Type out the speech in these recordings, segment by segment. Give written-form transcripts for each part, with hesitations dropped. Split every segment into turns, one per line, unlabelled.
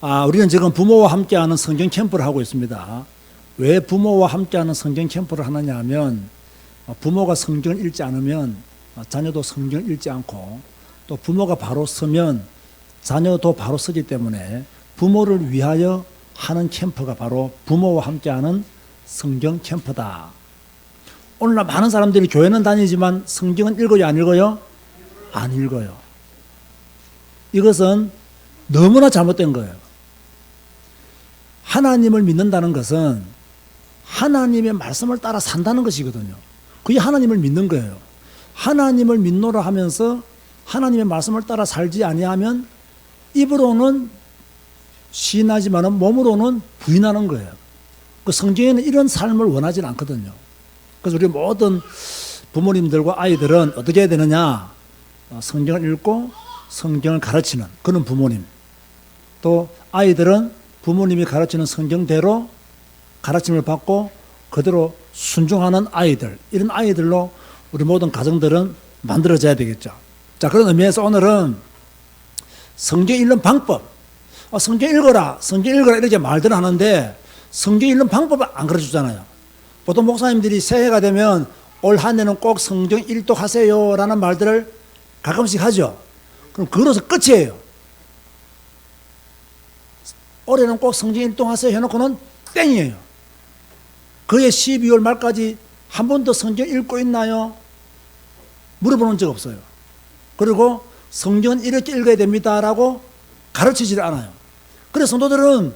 우리는 지금 부모와 함께하는 성경 캠프를 하고 있습니다. 왜 부모와 함께하는 성경 캠프를 하느냐 하면 부모가 성경을 읽지 않으면 자녀도 성경을 읽지 않고 또 부모가 바로 서면 자녀도 바로 서기 때문에 부모를 위하여 하는 캠프가 바로 부모와 함께하는 성경 캠프다. 오늘날 많은 사람들이 교회는 다니지만 성경은 읽어요, 안 읽어요? 안 읽어요. 이것은 너무나 잘못된 거예요. 하나님을 믿는다는 것은 하나님의 말씀을 따라 산다는 것이거든요. 그게 하나님을 믿는 거예요. 하나님을 믿노라 하면서 하나님의 말씀을 따라 살지 아니하면 입으로는 시인하지만 몸으로는 부인하는 거예요. 그 성경에는 이런 삶을 원하지 않거든요. 그래서 우리 모든 부모님들과 아이들은 어떻게 해야 되느냐? 성경을 읽고 성경을 가르치는 그런 부모님, 또 아이들은 부모님이 가르치는 성경대로 가르침을 받고 그대로 순종하는 아이들, 이런 아이들로 우리 모든 가정들은 만들어져야 되겠죠. 자, 그런 의미에서 오늘은 성경 읽는 방법, 성경 읽어라 이렇게 말들 하는데 성경 읽는 방법을 안 가르쳐주잖아요. 보통 목사님들이 새해가 되면 올 한 해는 꼭 성경 일독하세요 라는 말들을 가끔씩 하죠. 그럼 그로서 끝이에요. 올해는 꼭 성경 일독하세요 해놓고는 땡이에요. 그해 12월 말까지 한 번도 성경 읽고 있나요? 물어보는 적 없어요. 그리고 성경은 이렇게 읽어야 됩니다라고 가르치질 않아요. 그래서 성도들은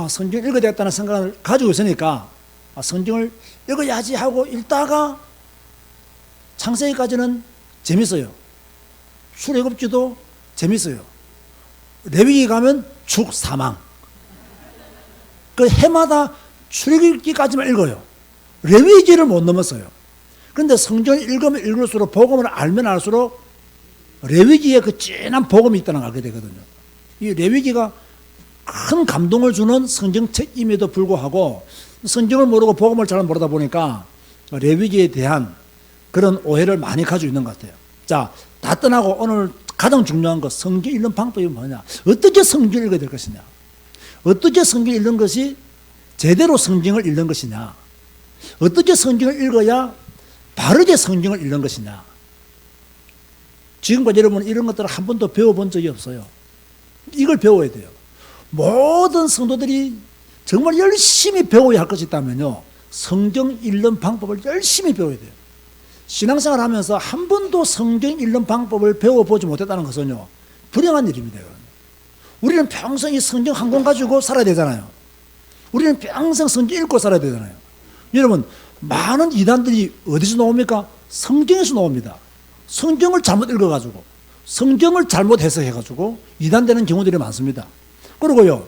성경 읽어야 되겠다는 생각을 가지고 있으니까 성경을 읽어야지 하고 읽다가 창세기까지는 재밌어요. 출애굽기도 재밌어요. 레위기 가면 죽, 사망. 그 해마다 출애굽기까지만 읽어요. 레위기를 못 넘었어요. 그런데 성경을 읽으면 읽을수록 복음을 알면 알수록 레위기에 그 진한 복음이 있다는 걸 알게 되거든요. 이 레위기가 큰 감동을 주는 성경책임에도 불구하고 성경을 모르고 복음을 잘 모르다 보니까 레위기에 대한 그런 오해를 많이 가지고 있는 것 같아요. 자, 다 떠나고 오늘 가장 중요한 것, 성경 읽는 방법이 뭐냐? 어떻게 성경을 읽어야 될 것이냐? 어떻게 성경을 읽는 것이 제대로 성경을 읽는 것이냐? 어떻게 성경을 읽어야 바르게 성경을 읽는 것이냐? 지금까지 여러분 이런 것들을 한 번도 배워본 적이 없어요. 이걸 배워야 돼요. 모든 성도들이 정말 열심히 배워야 할 것이 있다면요, 성경 읽는 방법을 열심히 배워야 돼요. 신앙생활 하면서 한 번도 성경 읽는 방법을 배워보지 못했다는 것은요, 불행한 일입니다. 우리는 평생 이 성경 한 권 가지고 살아야 되잖아요. 우리는 평생 성경 읽고 살아야 되잖아요. 여러분, 많은 이단들이 어디서 나옵니까? 성경에서 나옵니다. 성경을 잘못 읽어가지고, 성경을 잘못 해석해가지고 이단되는 경우들이 많습니다. 그리고요,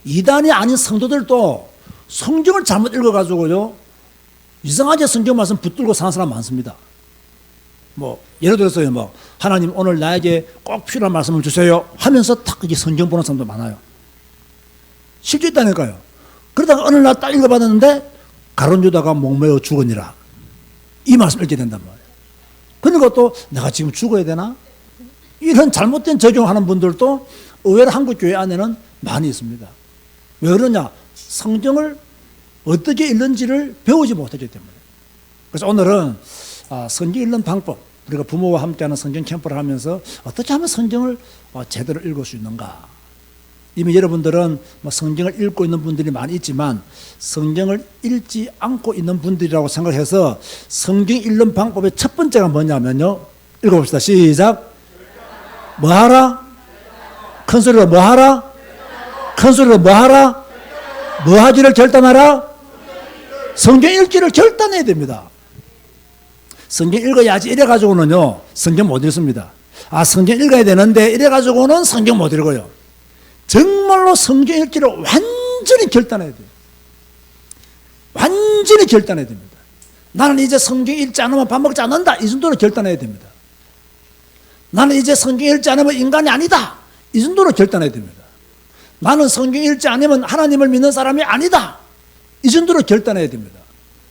이단이 아닌 성도들도 성경을 잘못 읽어가지고요, 이상하게 성경 말씀 붙들고 사는 사람 많습니다. 예를 들어서요, 하나님 오늘 나에게 꼭 필요한 말씀을 주세요 하면서 딱 이게 성경 보는 사람도 많아요. 실제 있다니까요. 그러다가 어느 날 딱 읽어봤는데 가룟 유다가 목매어 죽으니라, 이 말씀 읽게 된단 말이에요. 그러니까 또 내가 지금 죽어야 되나? 이런 잘못된 적용하는 분들도 의외로 한국 교회 안에는 많이 있습니다. 왜 그러냐? 성경을 어떻게 읽는지를 배우지 못하기 때문에. 그래서 오늘은 성경 읽는 방법, 우리가 부모와 함께하는 성경 캠프를 하면서 어떻게 하면 성경을 제대로 읽을 수 있는가. 이미 여러분들은 성경을 읽고 있는 분들이 많이 있지만 성경을 읽지 않고 있는 분들이라고 생각해서 성경 읽는 방법의 첫 번째가 뭐냐면요, 읽어봅시다. 시작. 뭐하라? 큰 소리로 뭐하라? 큰 소리로 뭐하라? 뭐하기를 결단하라? 성경 읽기를 결단해야 됩니다. 성경 읽어야지 이래가지고는요, 성경 못 읽습니다. 성경 읽어야 되는데 이래가지고는 성경 못 읽어요. 정말로 성경 읽기를 완전히 결단해야 돼요. 완전히 결단해야 됩니다. 나는 이제 성경 읽지 않으면 밥 먹지 않는다, 이 정도로 결단해야 됩니다. 나는 이제 성경 읽지 않으면 인간이 아니다, 이 정도로 결단해야 됩니다. 나는 성경 읽지 않으면 하나님을 믿는 사람이 아니다, 이 정도로 결단해야 됩니다.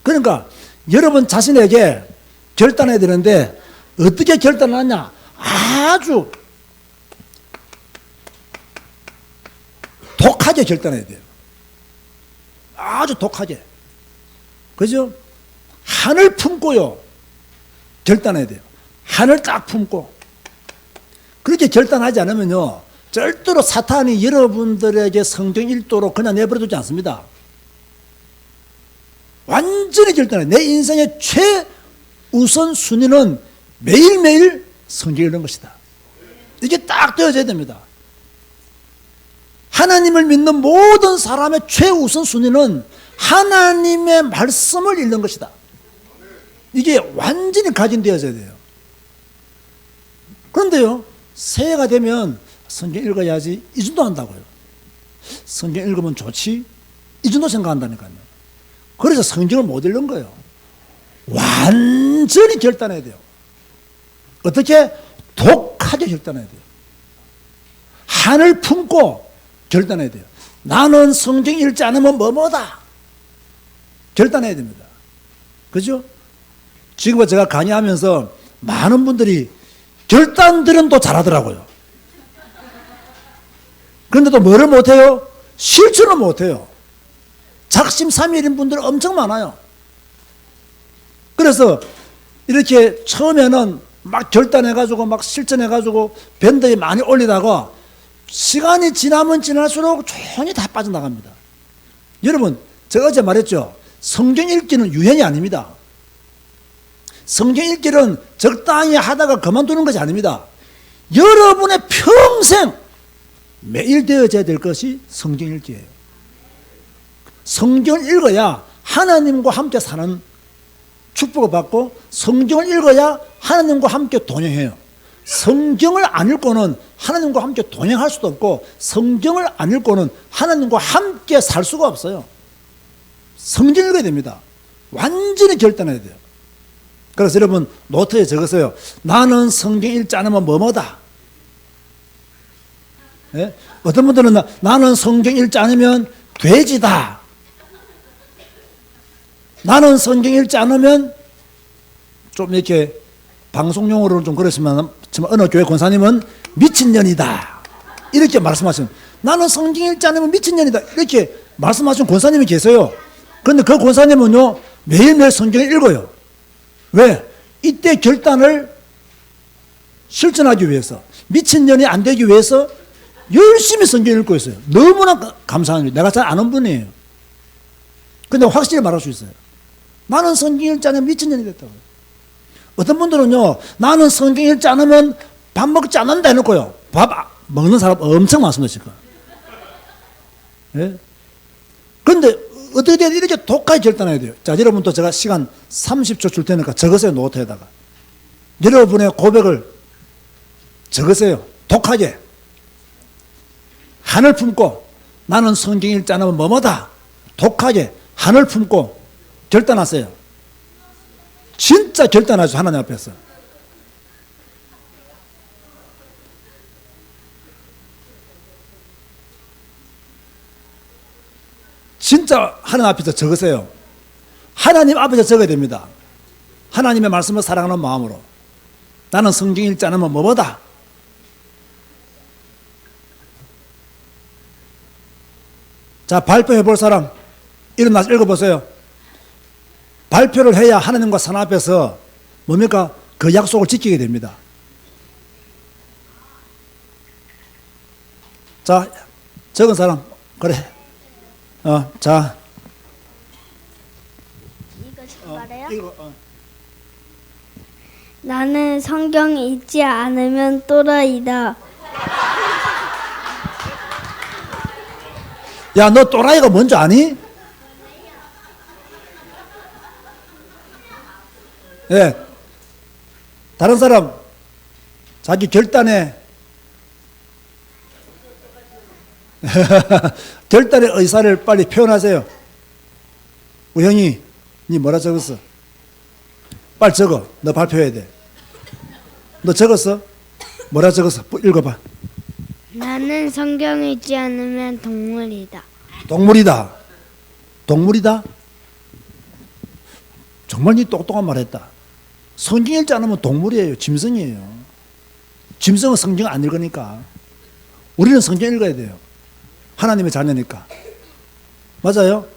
그러니까 여러분 자신에게 결단해야 되는데 어떻게 결단하냐? 아주 독하게 결단해야 돼요. 아주 독하게. 그죠? 한을 품고요. 결단해야 돼요. 한을 딱 품고. 그렇게 결단하지 않으면요. 절대로 사탄이 여러분들에게 성경 1도로 그냥 내버려두지 않습니다. 완전히 결단해요. 내 인생의 최우선 순위는 매일매일 성경 읽는 것이다. 이게 딱 되어져야 됩니다. 하나님을 믿는 모든 사람의 최우선 순위는 하나님의 말씀을 읽는 것이다. 이게 완전히 각인되어져야 돼요. 그런데요, 새해가 되면 성경 읽어야지 이 정도 한다고요. 성경 읽으면 좋지 이 정도 생각한다니까요. 그래서 성경을 못 읽는 거예요. 완전히 결단해야 돼요. 어떻게? 독하게 결단해야 돼요. 한을 품고 결단해야 돼요. 나는 성경 읽지 않으면 뭐뭐다. 결단해야 됩니다. 그죠? 지금 제가 강의하면서 많은 분들이 결단들은 또 잘하더라고요. 그런데 또 뭐를 못해요? 실천을 못해요. 작심삼일인 분들 엄청 많아요. 그래서 이렇게 처음에는 막 결단해가지고 막 실천해가지고 밴드에 많이 올리다가 시간이 지나면 지날수록 조용히 다 빠져나갑니다. 여러분, 제가 어제 말했죠. 성경 읽기는 유행이 아닙니다. 성경 읽기는 적당히 하다가 그만두는 것이 아닙니다. 여러분의 평생 매일 되어져야 될 것이 성경 읽기예요. 성경을 읽어야 하나님과 함께 사는 축복을 받고, 성경을 읽어야 하나님과 함께 동행해요. 성경을 안 읽고는 하나님과 함께 동행할 수도 없고, 성경을 안 읽고는 하나님과 함께 살 수가 없어요. 성경 읽어야 됩니다. 완전히 결단해야 돼요. 그래서 여러분 노트에 적으세요. 나는 성경 읽지 않으면 뭐뭐다. 예? 어떤 분들은 나는 성경 읽지 않으면 돼지다. 나는 성경 읽지 않으면, 좀 이렇게 방송용어로는 좀 그렇지만 어느 교회 권사님은 미친년이다. 이렇게 말씀하시는, 나는 성경 읽지 않으면 미친년이다. 이렇게 말씀하시는 권사님이 계세요. 그런데 그 권사님은요, 매일매일 성경을 읽어요. 왜? 이때 결단을 실천하기 위해서, 미친년이 안 되기 위해서 열심히 성경을 읽고 있어요. 너무나 감사한 일. 내가 잘 아는 분이에요. 근데 확실히 말할 수 있어요. 나는 성경 읽지 않으면 미친년이 됐다고. 어떤 분들은요, 나는 성경 읽지 않으면 밥 먹지 않는다 해놓고요, 밥 먹는 사람 엄청 많습니다, 지금. 예? 그런데 어떻게 돼야 이렇게 독하게 결단해야 돼요. 자, 여러분도 제가 시간 30초 줄 테니까 적으세요, 노트에다가. 여러분의 고백을 적으세요. 독하게. 한을 품고, 나는 성경 읽지 않으면 뭐뭐다. 독하게 한을 품고 결단하세요. 진짜 결단하죠, 하나님 앞에서. 진짜 하나님 앞에서 적으세요. 하나님 앞에서 적어야 됩니다. 하나님의 말씀을 사랑하는 마음으로. 나는 성경 읽지 않으면 뭐뭐다. 자, 발표해 볼 사람 일어나서 읽어보세요. 발표를 해야 하나님과 산 앞에서 뭡니까? 그 약속을 지키게 됩니다. 자, 적은 사람, 그래. 자.
이거 지금 말해요?
이거,
나는 성경 읽지 않으면 또라이다.
야, 너 또라이가 뭔지 아니? 예. 다른 사람, 자기 결단에, 결단의 의사를 빨리 표현하세요. 우영이, 니 뭐라 적었어? 빨리 적어. 너 발표해야 돼. 너 적었어? 뭐라 적었어? 읽어봐.
나는 성경 읽지 않으면 동물이다.
동물이다. 동물이다? 정말 니 똑똑한 말 했다. 성경 읽지 않으면 동물이에요. 짐승이에요. 짐승은 성경 안 읽으니까. 우리는 성경 읽어야 돼요. 하나님의 자녀니까. 맞아요?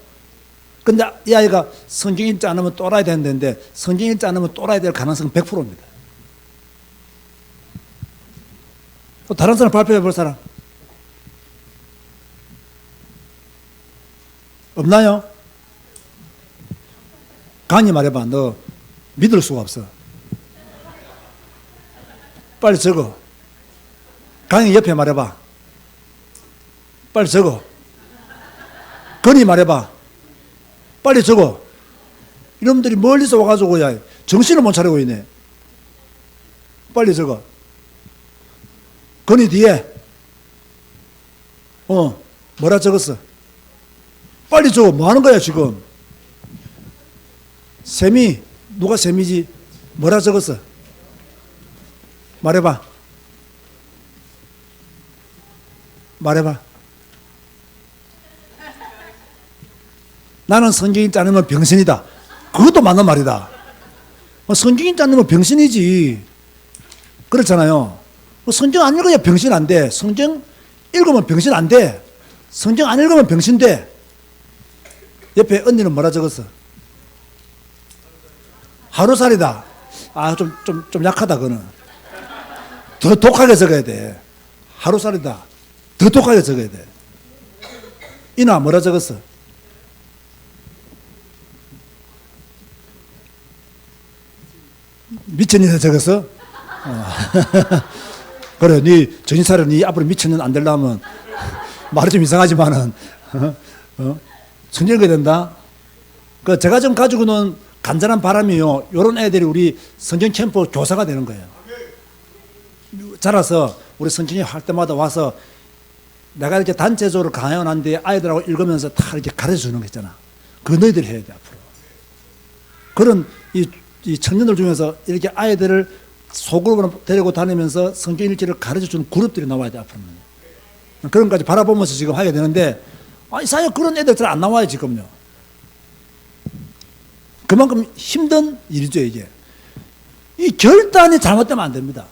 근데 이 아이가 성경 읽지 않으면 또라이 된다는데 성경 읽지 않으면 또라이 될 가능성은 100%입니다. 또 다른 사람 발표해 볼 사람? 없나요? 강의 말해봐. 너 믿을 수가 없어. 빨리 적어. 강의 옆에 말해봐. 빨리 적어. 건이 말해봐. 빨리 적어. 이놈들이 멀리서 와가지고 야 정신을 못 차리고 있네. 빨리 적어. 건이 뒤에 뭐라 적었어? 빨리 적어. 뭐 하는 거야 지금? 셈이 누가 셈이지? 뭐라 적었어? 말해봐. 말해봐. 나는 성경 읽지 않으면 병신이다. 그것도 맞는 말이다. 성경 읽지 않으면 병신이지. 그렇잖아요. 성경 안 읽어야 병신 안 돼. 성경 읽으면 병신 안 돼. 성경 안 읽으면 병신 돼. 옆에 언니는 뭐라 적었어? 하루살이다. 아, 좀 약하다, 그거는. 더 독하게 적어야 돼. 하루살이다. 더 독하게 적어야 돼. 이나 뭐라 적었어? 미천년에 적었어? 그래, 네 정신 차려. 네 앞으로 미천년 안 되려면 말이 좀 이상하지만은 성경 읽어야 된다. 그 제가 좀 가지고는 간절한 바람이요. 요런 애들이 우리 성경 캠프 교사가 되는 거예요. 자라서 우리 성경에 할 때마다 와서 내가 이렇게 단체적으로 강연하는데 아이들하고 읽으면서 다 이렇게 가르쳐 주는 거 있잖아. 그거 너희들이 해야 돼, 앞으로. 그런 이 청년들 중에서 이렇게 아이들을 소그룹으로 데리고 다니면서 성경 읽기를 가르쳐 주는 그룹들이 나와야 돼, 앞으로는. 그런 것까지 바라보면서 지금 하게 되는데, 이상하게 그런 애들 잘 안 나와요, 지금요. 그만큼 힘든 일이죠, 이게. 이 결단이 잘못되면 안 됩니다.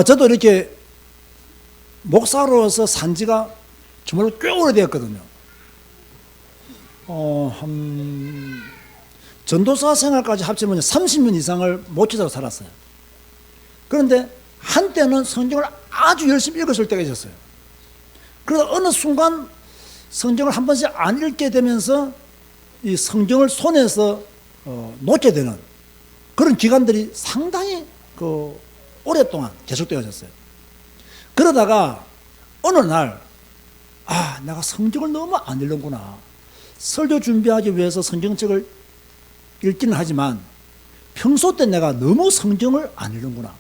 저도 이렇게 목사로서 산 지가 정말로 꽤 오래되었거든요. 전도사 생활까지 합치면 30년 이상을 목회자로 살았어요. 그런데 한때는 성경을 아주 열심히 읽었을 때가 있었어요. 그러다 어느 순간 성경을 한 번씩 안 읽게 되면서 이 성경을 손에서 놓게 되는 그런 기간들이 상당히 오랫동안 계속되어졌어요. 그러다가 어느 날 내가 성경을 너무 안 읽는구나. 설교 준비하기 위해서 성경책을 읽기는 하지만 평소 때 내가 너무 성경을 안 읽는구나.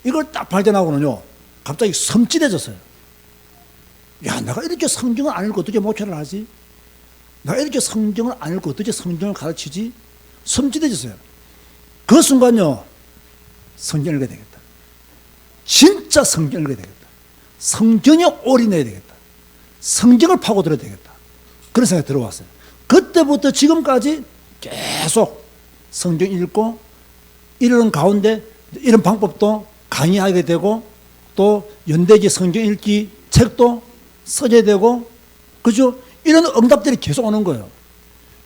이걸 딱 발견하고는요, 갑자기 섬찟해졌어요. 야, 내가 이렇게 성경을 안 읽고 어떻게 목회를 하지? 내가 이렇게 성경을 안 읽고 어떻게 성경을 가르치지? 섬찟해졌어요. 그 순간요, 성경을 읽어야 되겠다. 진짜 성경을 읽어야 되겠다. 성경에 올인해야 되겠다. 성경을 파고들어야 되겠다. 그런 생각이 들어왔어요. 그때부터 지금까지 계속 성경 읽고 이런 가운데 이런 방법도 강의하게 되고 또 연대기 성경 읽기 책도 쓰게 되고, 그죠? 이런 응답들이 계속 오는 거예요.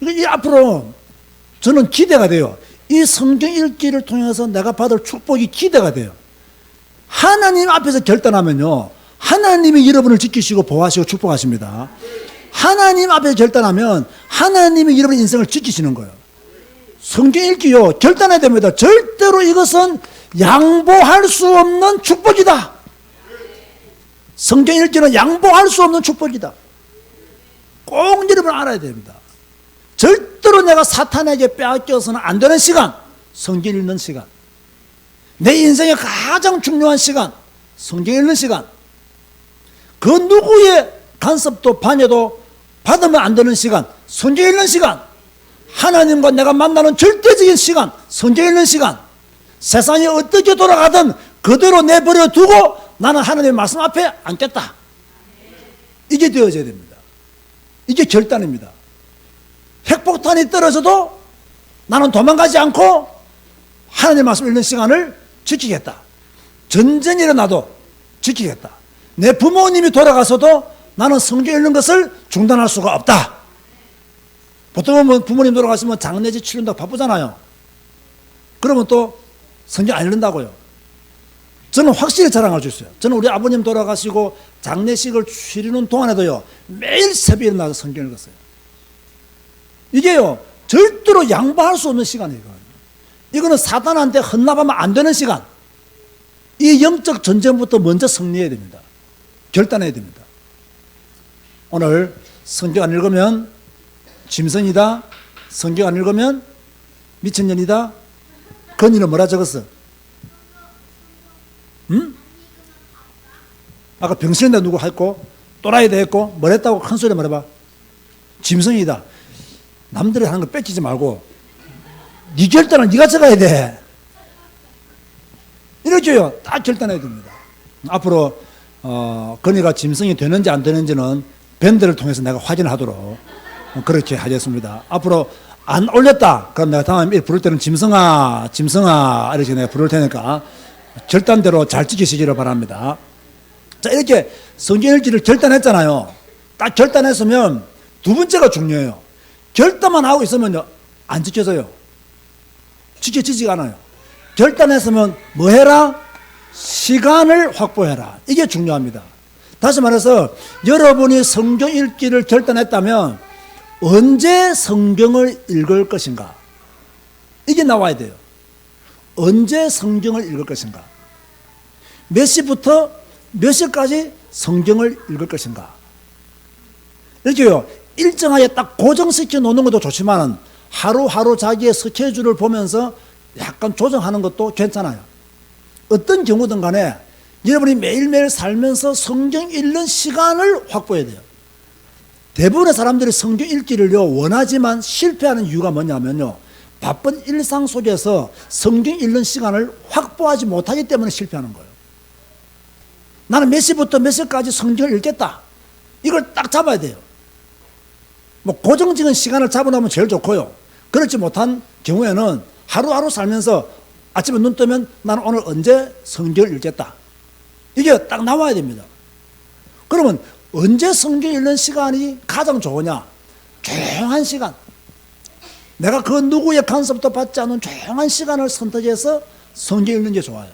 이 앞으로 저는 기대가 돼요. 이 성경 읽기를 통해서 내가 받을 축복이 기대가 돼요. 하나님 앞에서 결단하면요, 하나님이 여러분을 지키시고 보호하시고 축복하십니다. 하나님 앞에서 결단하면 하나님이 여러분의 인생을 지키시는 거예요. 성경 읽기요, 결단해야 됩니다. 절대로 이것은 양보할 수 없는 축복이다. 성경 읽기는 양보할 수 없는 축복이다. 꼭 여러분 알아야 됩니다. 절대로 내가 사탄에게 빼앗겨서는 안 되는 시간, 성경 읽는 시간. 내 인생의 가장 중요한 시간, 성경 읽는 시간. 그 누구의 간섭도 반여도 받으면 안 되는 시간, 성경 읽는 시간. 하나님과 내가 만나는 절대적인 시간, 성경 읽는 시간. 세상이 어떻게 돌아가든 그대로 내버려 두고 나는 하나님의 말씀 앞에 앉겠다. 이게 되어져야 됩니다. 이게 결단입니다. 핵폭탄이 떨어져도 나는 도망가지 않고 하나님의 말씀 읽는 시간을 지키겠다. 전쟁이 일어나도 지키겠다. 내 부모님이 돌아가서도 나는 성경 읽는 것을 중단할 수가 없다. 보통은 뭐 부모님 돌아가시면 장례지 치른다고 바쁘잖아요. 그러면 또 성경 안 읽는다고요. 저는 확실히 자랑할 수 있어요. 저는 우리 아버님 돌아가시고 장례식을 치르는 동안에도요, 매일 새벽에 일어나서 성경 읽었어요. 이게요, 절대로 양보할 수 없는 시간이에요. 이거는 사단한테 헌납하면 안 되는 시간. 이 영적 전쟁부터 먼저 승리해야 됩니다. 결단해야 됩니다. 오늘 성경 안 읽으면 짐승이다. 성경 안 읽으면 미친년이다. 건이는 뭐라 적었어? 응? 아까 병신이다 누구 했고 또라이다 했고 뭘 했다고 큰 소리 말해봐. 짐승이다. 남들이 하는 거 뺏기지 말고 네 결단은 네가 적어야 돼. 이렇게요. 딱 결단해야 됩니다. 앞으로 건이가 짐승이 되는지 안 되는지는 밴드를 통해서 내가 확인하도록 그렇게 하겠습니다. 앞으로 안 올렸다. 그럼 내가 다음에 부를 때는 짐승아, 짐승아 이렇게 내가 부를 테니까 결단대로 잘 지키시기를 바랍니다. 자, 이렇게 성경 읽기를 결단했잖아요. 딱 결단했으면 두 번째가 중요해요. 결단만 하고 있으면요, 안 지켜져요. 지켜지지가 않아요. 결단했으면 뭐 해라? 시간을 확보해라. 이게 중요합니다. 다시 말해서 여러분이 성경 읽기를 결단했다면 언제 성경을 읽을 것인가? 이게 나와야 돼요. 언제 성경을 읽을 것인가? 몇 시부터 몇 시까지 성경을 읽을 것인가? 이렇게요. 일정하게 딱 고정시켜 놓는 것도 좋지만 하루하루 자기의 스케줄을 보면서 약간 조정하는 것도 괜찮아요. 어떤 경우든 간에 여러분이 매일매일 살면서 성경 읽는 시간을 확보해야 돼요. 대부분의 사람들이 성경 읽기를요 원하지만 실패하는 이유가 뭐냐면요, 바쁜 일상 속에서 성경 읽는 시간을 확보하지 못하기 때문에 실패하는 거예요. 나는 몇 시부터 몇 시까지 성경을 읽겠다. 이걸 딱 잡아야 돼요. 뭐 고정적인 시간을 잡아놓으면 제일 좋고요. 그렇지 못한 경우에는 하루하루 살면서 아침에 눈 뜨면 나는 오늘 언제 성경을 읽겠다. 이게 딱 나와야 됩니다. 그러면 언제 성경 읽는 시간이 가장 좋으냐? 조용한 시간. 내가 그 누구의 간섭도 받지 않는 조용한 시간을 선택해서 성경 읽는 게 좋아요.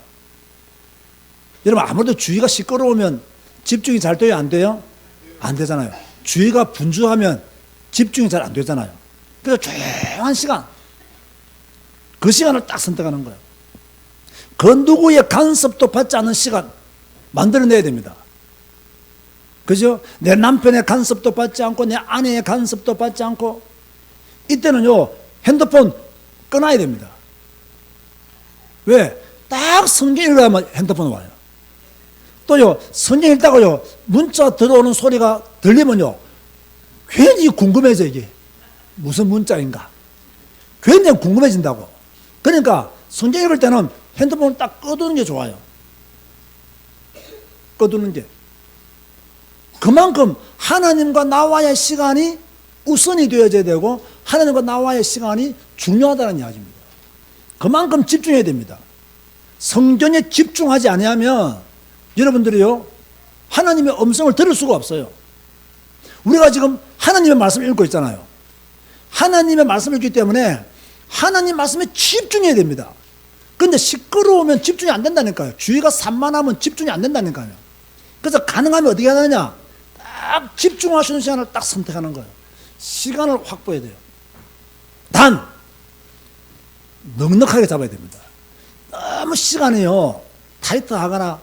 여러분, 아무래도 주위가 시끄러우면 집중이 잘 돼요? 안 돼요? 안 되잖아요. 주위가 분주하면 집중이 잘 안 되잖아요. 그래서 조용한 시간, 그 시간을 딱 선택하는 거예요. 그 누구의 간섭도 받지 않는 시간 만들어내야 됩니다. 그죠? 내 남편의 간섭도 받지 않고 내 아내의 간섭도 받지 않고, 이때는요 핸드폰 끊어야 됩니다. 왜? 딱 성경 읽으면 핸드폰 와요. 또요 성경 읽다가요 문자 들어오는 소리가 들리면요 괜히 궁금해져. 이게 무슨 문자인가 괜히 궁금해진다고. 그러니까 성경 읽을 때는 핸드폰을 딱 꺼두는 게 좋아요. 꺼두는 게 그만큼 하나님과 나와의 시간이 우선이 되어져야 되고 하나님과 나와의 시간이 중요하다는 이야기입니다. 그만큼 집중해야 됩니다. 성경에 집중하지 아니하면 여러분들이요 하나님의 음성을 들을 수가 없어요. 우리가 지금 하나님의 말씀을 읽고 있잖아요. 하나님의 말씀을 읽기 때문에 하나님 말씀에 집중해야 됩니다. 그런데 시끄러우면 집중이 안 된다니까요. 주위가 산만하면 집중이 안 된다니까요. 그래서 가능하면 어떻게 해야 되느냐, 딱 집중할 수 있는 시간을 딱 선택하는 거예요. 시간을 확보해야 돼요. 단 넉넉하게 잡아야 됩니다. 너무 시간이요 타이트하거나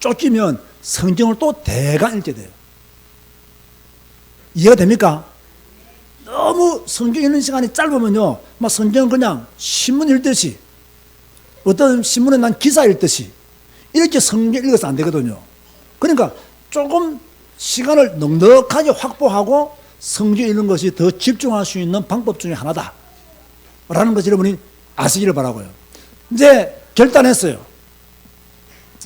쫓기면 성경을 또 대강 읽게 돼요. 이해가 됩니까? 너무 성경 읽는 시간이 짧으면요 막 성경은 그냥 신문 읽듯이, 어떤 신문에 난 기사 읽듯이 이렇게 성경 읽어서 안 되거든요. 그러니까 조금 시간을 넉넉하게 확보하고 성경 읽는 것이 더 집중할 수 있는 방법 중에 하나다 라는 것을 여러분이 아시기를 바라고요. 이제 결단했어요.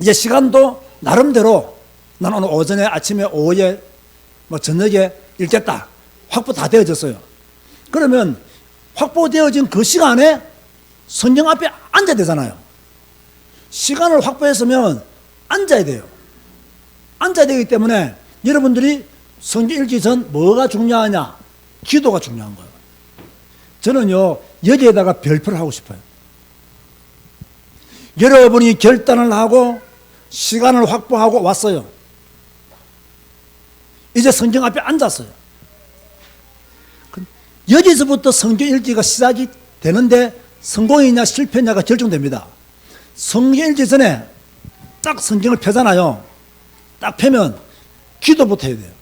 이제 시간도 나름대로 난 오늘 오전에 아침에 오후에 뭐 저녁에 읽겠다 확보 다 되어졌어요. 그러면 확보되어진 그 시간에 성경 앞에 앉아야 되잖아요. 시간을 확보했으면 앉아야 돼요. 앉아야 되기 때문에 여러분들이 성경 읽기 전 뭐가 중요하냐? 기도가 중요한 거예요. 저는요, 여기에다가 별표를 하고 싶어요. 여러분이 결단을 하고 시간을 확보하고 왔어요. 이제 성경 앞에 앉았어요. 여기서부터 성경 읽기가 시작이 되는데 성공이냐 실패냐가 결정됩니다. 성경 읽기 전에 딱 성경을 펴잖아요. 딱 펴면 기도부터 해야 돼요.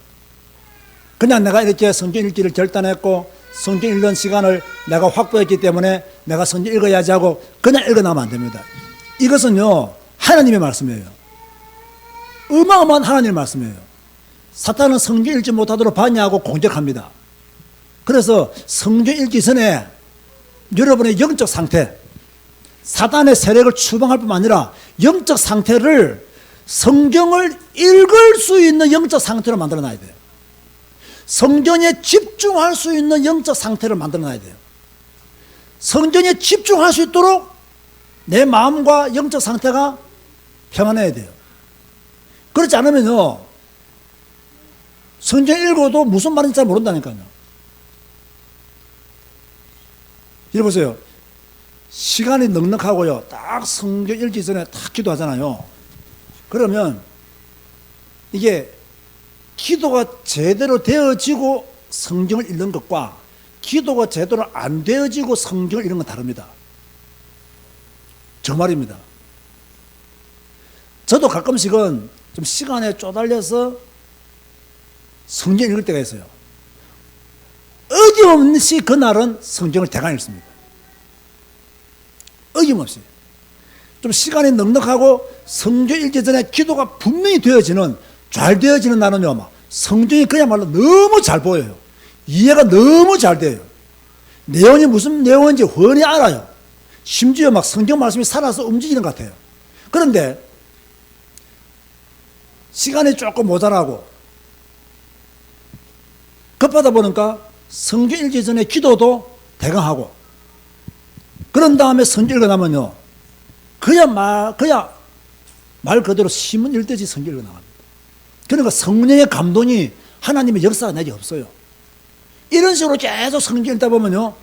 그냥 내가 이렇게 성경 읽기를 결단했고 성경 읽는 시간을 내가 확보했기 때문에 내가 성경 읽어야지 하고 그냥 읽어나면 안 됩니다. 이것은요, 하나님의 말씀이에요. 어마어마한 하나님의 말씀이에요. 사탄은 성경 읽지 못하도록 반야하고 공격합니다. 그래서 성경 읽기 전에 여러분의 영적 상태, 사탄의 세력을 추방할 뿐만 아니라 영적 상태를 성경을 읽을 수 있는 영적 상태로 만들어 놔야 돼요. 성경에 집중할 수 있는 영적 상태를 만들어 놔야 돼요. 성경에 집중할 수 있도록 내 마음과 영적 상태가 평안해야 돼요. 그렇지 않으면요, 성경 읽어도 무슨 말인지 잘 모른다니까요. 이리 보세요. 시간이 넉넉하고요, 딱 성경 읽기 전에 딱 기도하잖아요. 그러면 이게 기도가 제대로 되어지고 성경을 읽는 것과 기도가 제대로 안 되어지고 성경을 읽는 건 다릅니다. 저 말입니다. 저도 가끔씩은 좀 시간에 쪼달려서 성경 읽을 때가 있어요. 어김없이 그날은 성경을 대강 읽습니다. 어김없이. 좀 시간이 넉넉하고 성경 읽기 전에 기도가 분명히 되어지는, 잘 되어지는 날은요, 막 성경이 그야말로 너무 잘 보여요. 이해가 너무 잘 돼요. 내용이 무슨 내용인지 훤히 알아요. 심지어 막 성경 말씀이 살아서 움직이는 것 같아요. 그런데 시간이 조금 모자라고 급하다 보니까 성경 읽기 전에 기도도 대강 하고, 그런 다음에 성경 읽어 나면요, 그야 말 그대로 시문 읽듯이 성경 읽어 나갑니다. 그러니까 성령의 감동이, 하나님의 역사가 내게 없어요. 이런 식으로 계속 성경 읽다 보면요,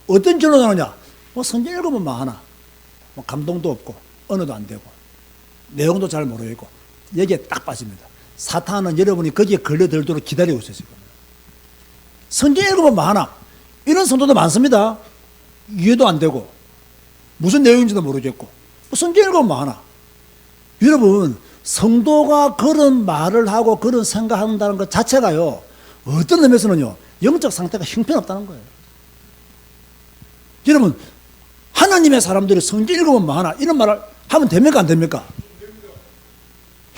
어떤 결론 나오냐? 뭐 성경 읽으면 뭐 하나, 뭐 감동도 없고 언어도 안 되고 내용도 잘 모르겠고, 여기에 딱 빠집니다. 사탄은 여러분이 거기에 걸려들도록 기다리고 있어요. 지금 성경 읽으면 뭐 하나, 이런 성도도 많습니다. 이해도 안 되고 무슨 내용인지도 모르겠고 성경 읽으면 뭐 하나. 여러분, 성도가 그런 말을 하고 그런 생각한다는 것 자체가요, 어떤 의미에서는요, 영적 상태가 형편없다는 거예요. 여러분, 하나님의 사람들이 성경 읽으면 뭐 하나, 이런 말을 하면 됩니까, 안 됩니까?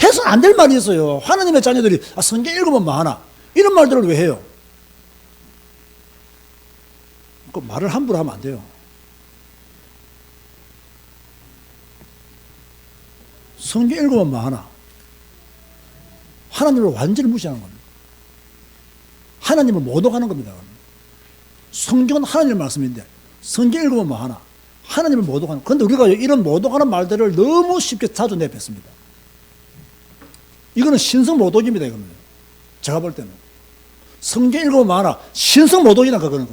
해서는 안 될 말이 있어요. 하나님의 자녀들이 성경 읽으면 뭐 하나, 이런 말들을 왜 해요? 그 말을 함부로 하면 안 돼요. 성경 읽으면 뭐 하나. 하나님을 완전히 무시하는 겁니다. 하나님을 모독하는 겁니다. 성경은 하나님의 말씀인데 성경 읽으면 뭐 하나. 하나님을 모독하는. 그런데 우리가 이런 모독하는 말들을 너무 쉽게 자주 내뱉습니다. 이거는 신성 모독입니다. 이거는 제가 볼 때는 성경 읽으면 뭐 하나. 신성 모독이나 그거는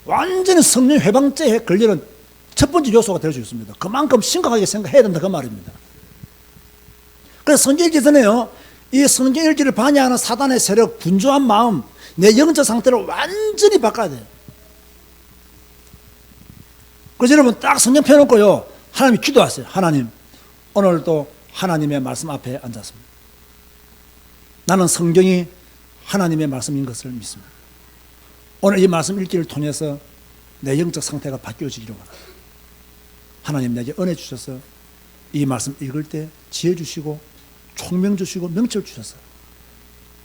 완전히 성령 회방죄에 걸리는 첫 번째 요소가 될 수 있습니다. 그만큼 심각하게 생각해야 된다, 그 말입니다. 그래서 성경 읽기 전에요, 이 성경 읽기를 반대하는 사단의 세력, 분주한 마음, 내 영적 상태를 완전히 바꿔야 돼요. 그래서 여러분 딱 성경 펴놓고요, 하나님 기도하세요. 하나님, 오늘도 하나님의 말씀 앞에 앉았습니다. 나는 성경이 하나님의 말씀인 것을 믿습니다. 오늘 이 말씀 읽기를 통해서 내 영적 상태가 바뀌어지기를 원합니다. 하나님, 내게 은혜 주셔서 이 말씀 읽을 때 지혜 주시고 총명 주시고 명철 주셔서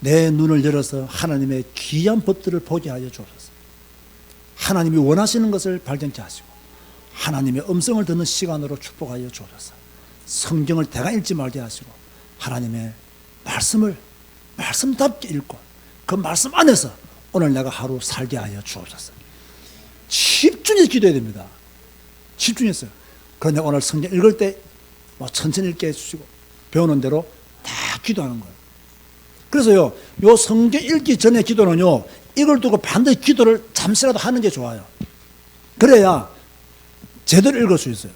내 눈을 열어서 하나님의 귀한 법들을 보게 하여 주옵소서. 하나님이 원하시는 것을 발견케 하시고 하나님의 음성을 듣는 시간으로 축복하여 주옵소서. 성경을 대강 읽지 말게 하시고 하나님의 말씀을 말씀답게 읽고 그 말씀 안에서 오늘 내가 하루 살게 하여 주옵소서. 집중해서 기도해야 됩니다. 집중했어요. 그런데 오늘 성경 읽을 때 뭐 천천히 읽게 해주시고 배우는 대로 기도하는 거예요. 그래서요, 요 성경 읽기 전에 기도는요, 이걸 두고 반드시 기도를 잠시라도 하는 게 좋아요. 그래야 제대로 읽을 수 있어요.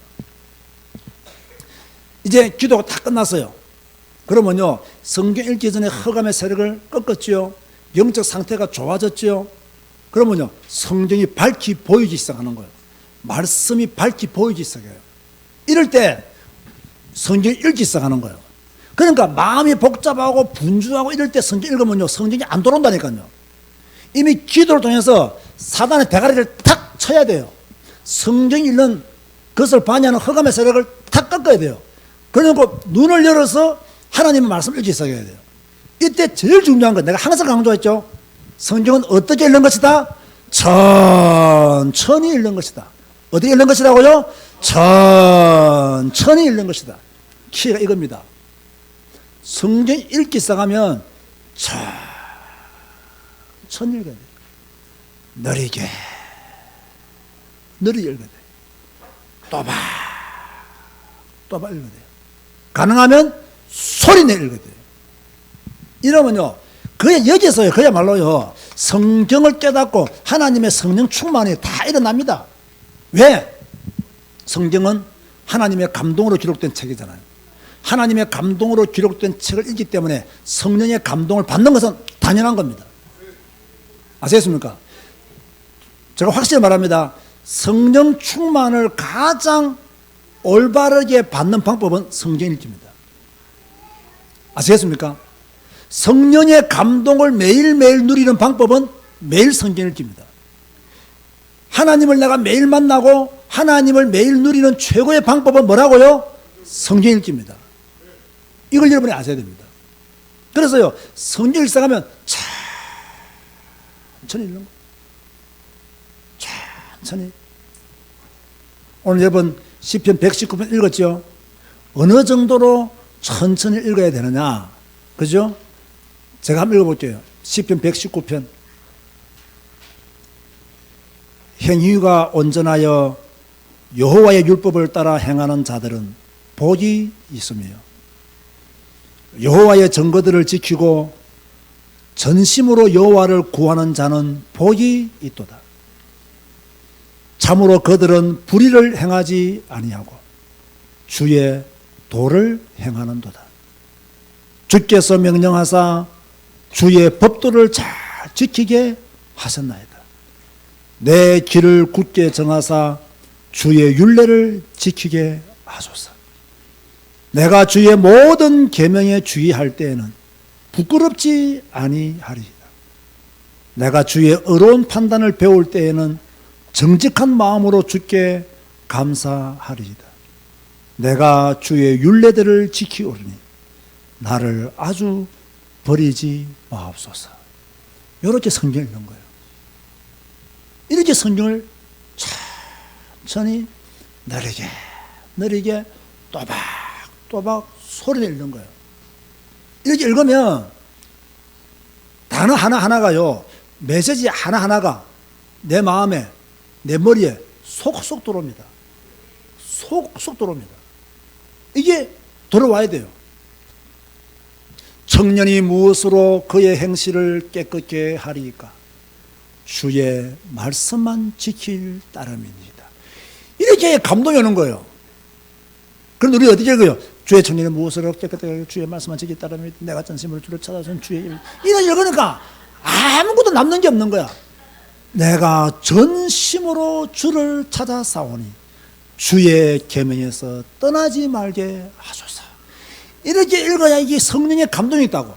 이제 기도가 다 끝났어요. 그러면요, 성경 읽기 전에 흑암의 세력을 꺾었지요. 영적 상태가 좋아졌지요. 그러면요, 성경이 밝히 보이기 시작하는 거예요. 말씀이 밝히 보이기 시작해요. 이럴 때 성경 읽기 시작하는 거예요. 그러니까 마음이 복잡하고 분주하고 이럴 때 성경 읽으면요, 성경이 안 들어온다니까요. 이미 기도를 통해서 사단의 대가리를 탁 쳐야 돼요. 성경 읽는 그것을 반의하는 흑암의 세력을 탁 꺾어야 돼요. 그리고 눈을 열어서 하나님의 말씀을 읽기 시작해야 돼요. 이때 제일 중요한 건 내가 항상 강조했죠. 성경은 어떻게 읽는 것이다? 천천히 읽는 것이다. 어떻게 읽는 것이라고요? 천천히 읽는 것이다. 키가 이겁니다. 성경 읽기 시작하면 천천히 읽어야 돼요. 느리게 읽어야 돼요. 또박 읽어야 돼요. 가능하면 소리내 읽어야 돼요. 이러면요, 여기서요, 그야말로요, 성경을 깨닫고 하나님의 성령 충만이 다 일어납니다. 왜? 성경은 하나님의 감동으로 기록된 책이잖아요. 하나님의 감동으로 기록된 책을 읽기 때문에 성령의 감동을 받는 것은 당연한 겁니다. 아시겠습니까? 제가 확실히 말합니다. 성령 충만을 가장 올바르게 받는 방법은 성경 읽기입니다. 아시겠습니까? 성령의 감동을 매일매일 누리는 방법은 매일 성경 읽기입니다. 하나님을 내가 매일 만나고 하나님을 매일 누리는 최고의 방법은 뭐라고요? 성경 읽기입니다. 이걸 여러분이 아셔야 됩니다. 그래서요, 성경 읽어가면 천천히 읽는 거예요. 천천히. 오늘 여러분 시편 119편 읽었죠? 어느 정도로 천천히 읽어야 되느냐? 그죠? 제가 한번 읽어볼게요. 시편 119편. 행위가 온전하여 여호와의 율법을 따라 행하는 자들은 복이 있으며 여호와의 증거들을 지키고 전심으로 여호와를 구하는 자는 복이 있도다. 참으로 그들은 불의를 행하지 아니하고 주의 도를 행하는도다. 주께서 명령하사 주의 법도를 잘 지키게 하셨나이다. 내 길을 굳게 정하사 주의 율례를 지키게 하소서. 내가 주의 모든 계명에 주의할 때에는 부끄럽지 아니하리이다. 내가 주의 의로운 판단을 배울 때에는 정직한 마음으로 주께 감사하리이다. 내가 주의 율례들을 지키오리니 나를 아주 버리지 마옵소서. 이렇게 성경 읽는 거예요. 이렇게 성경을 천천히 느리게 또박 소리를 읽는 거예요. 이렇게 읽으면 단어 하나하나가요, 메시지 하나하나가 내 마음에, 내 머리에 속속 들어옵니다. 속속 들어옵니다. 이게 들어와야 돼요. 청년이 무엇으로 그의 행실을 깨끗게 하리이까? 주의 말씀만 지킬 따름입니다. 이렇게 감동이 오는 거예요. 그런데 우리 어떻게 읽어요? 주의 청년이 무엇으로 깨끗하게 하리이까? 주의 말씀만 지킬 따름입니다. 내가 전심으로 주를 찾아서는 주의 일. 이런 읽으니까 아무것도 남는 게 없는 거야. 내가 전심으로 주를 찾아 싸우니 주의 계명에서 떠나지 말게 하소서. 이렇게 읽어야 이게 성령의 감동이 있다고.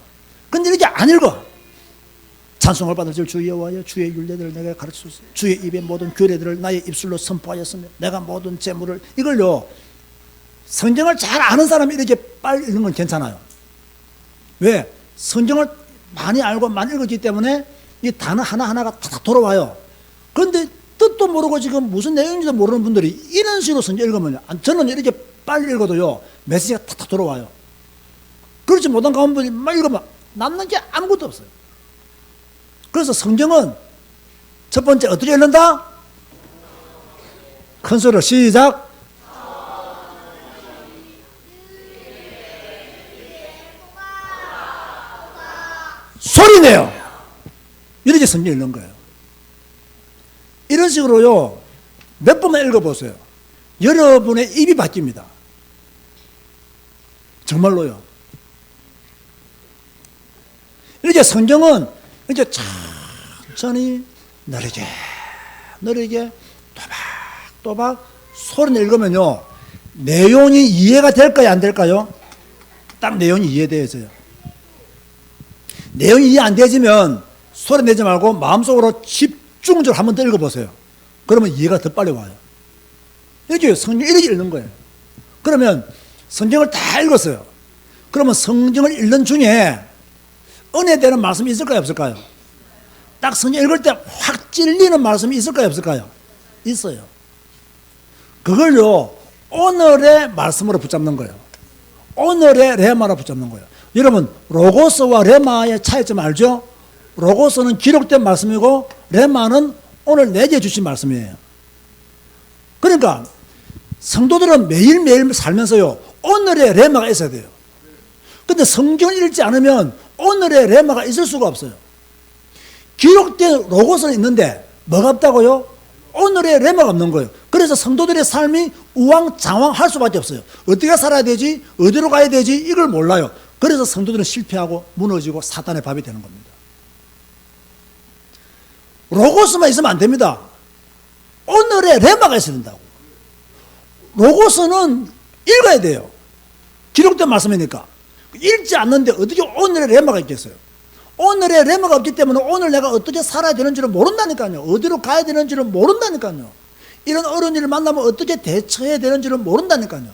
근데 이렇게 안 읽어. 찬송을 받을 줄 주 여호와여, 주의 율례들을 내가 가르치소서. 주의 입의 모든 규례들을 나의 입술로 선포하였으며 내가 모든 재물을, 이걸요, 성경을 잘 아는 사람이 이렇게 빨리 읽는 건 괜찮아요. 왜? 성경을 많이 알고 많이 읽었기 때문에 이 단어 하나하나가 다 돌아와요. 그런데 뜻도 모르고 지금 무슨 내용인지도 모르는 분들이 이런 식으로 성경 읽으면요, 저는 이렇게 빨리 읽어도요, 메시지가 다 돌아와요. 그렇지 못한 가운데 막 읽으면 남는 게 아무것도 없어요. 그래서 성경은 첫 번째 어떻게 읽는다? 큰 소리로 시작. 아멘이네요. 이렇게 성경 읽는 거예요. 이런 식으로요, 몇 번만 읽어보세요. 여러분의 입이 바뀝니다. 정말로요. 이렇게 성경은 이렇게 천천히 느리게 또박 소리를 읽으면요, 내용이 이해가 될까요, 안 될까요? 딱 내용이 이해되어져요. 내용이 이해 안 되지면 소리 내지 말고 마음속으로 집중적으로 한 번 더 읽어보세요. 그러면 이해가 더 빨리 와요. 이렇게 성경 이렇게 읽는 거예요. 그러면 성경을 다 읽었어요. 그러면 성경을 읽는 중에 은혜되는 말씀이 있을까요, 없을까요? 딱 성경 읽을 때 확 찔리는 말씀이 있을까요, 없을까요? 있어요. 그걸요, 오늘의 말씀으로 붙잡는 거예요. 오늘의 레마로 붙잡는 거예요. 여러분, 로고스와 레마의 차이점 알죠? 로고스는 기록된 말씀이고 레마는 오늘 내게 주신 말씀이에요. 그러니까 성도들은 매일매일 살면서요, 오늘의 레마가 있어야 돼요. 근데 성경을 읽지 않으면 오늘의 레마가 있을 수가 없어요. 기록된 로고스는 있는데 뭐가 없다고요? 오늘의 레마가 없는 거예요. 그래서 성도들의 삶이 우왕좌왕할 수밖에 없어요. 어떻게 살아야 되지? 어디로 가야 되지? 이걸 몰라요. 그래서 성도들은 실패하고 무너지고 사단의 밥이 되는 겁니다. 로고스만 있으면 안 됩니다. 오늘의 레마가 있어야 된다고. 로고스는 읽어야 돼요. 기록된 말씀이니까. 읽지 않는데 어떻게 오늘의 레마가 있겠어요? 오늘의 레마가 없기 때문에 오늘 내가 어떻게 살아야 되는지를 모른다니까요. 어디로 가야 되는지를 모른다니까요. 이런 어려운 일을 만나면 어떻게 대처해야 되는지를 모른다니까요.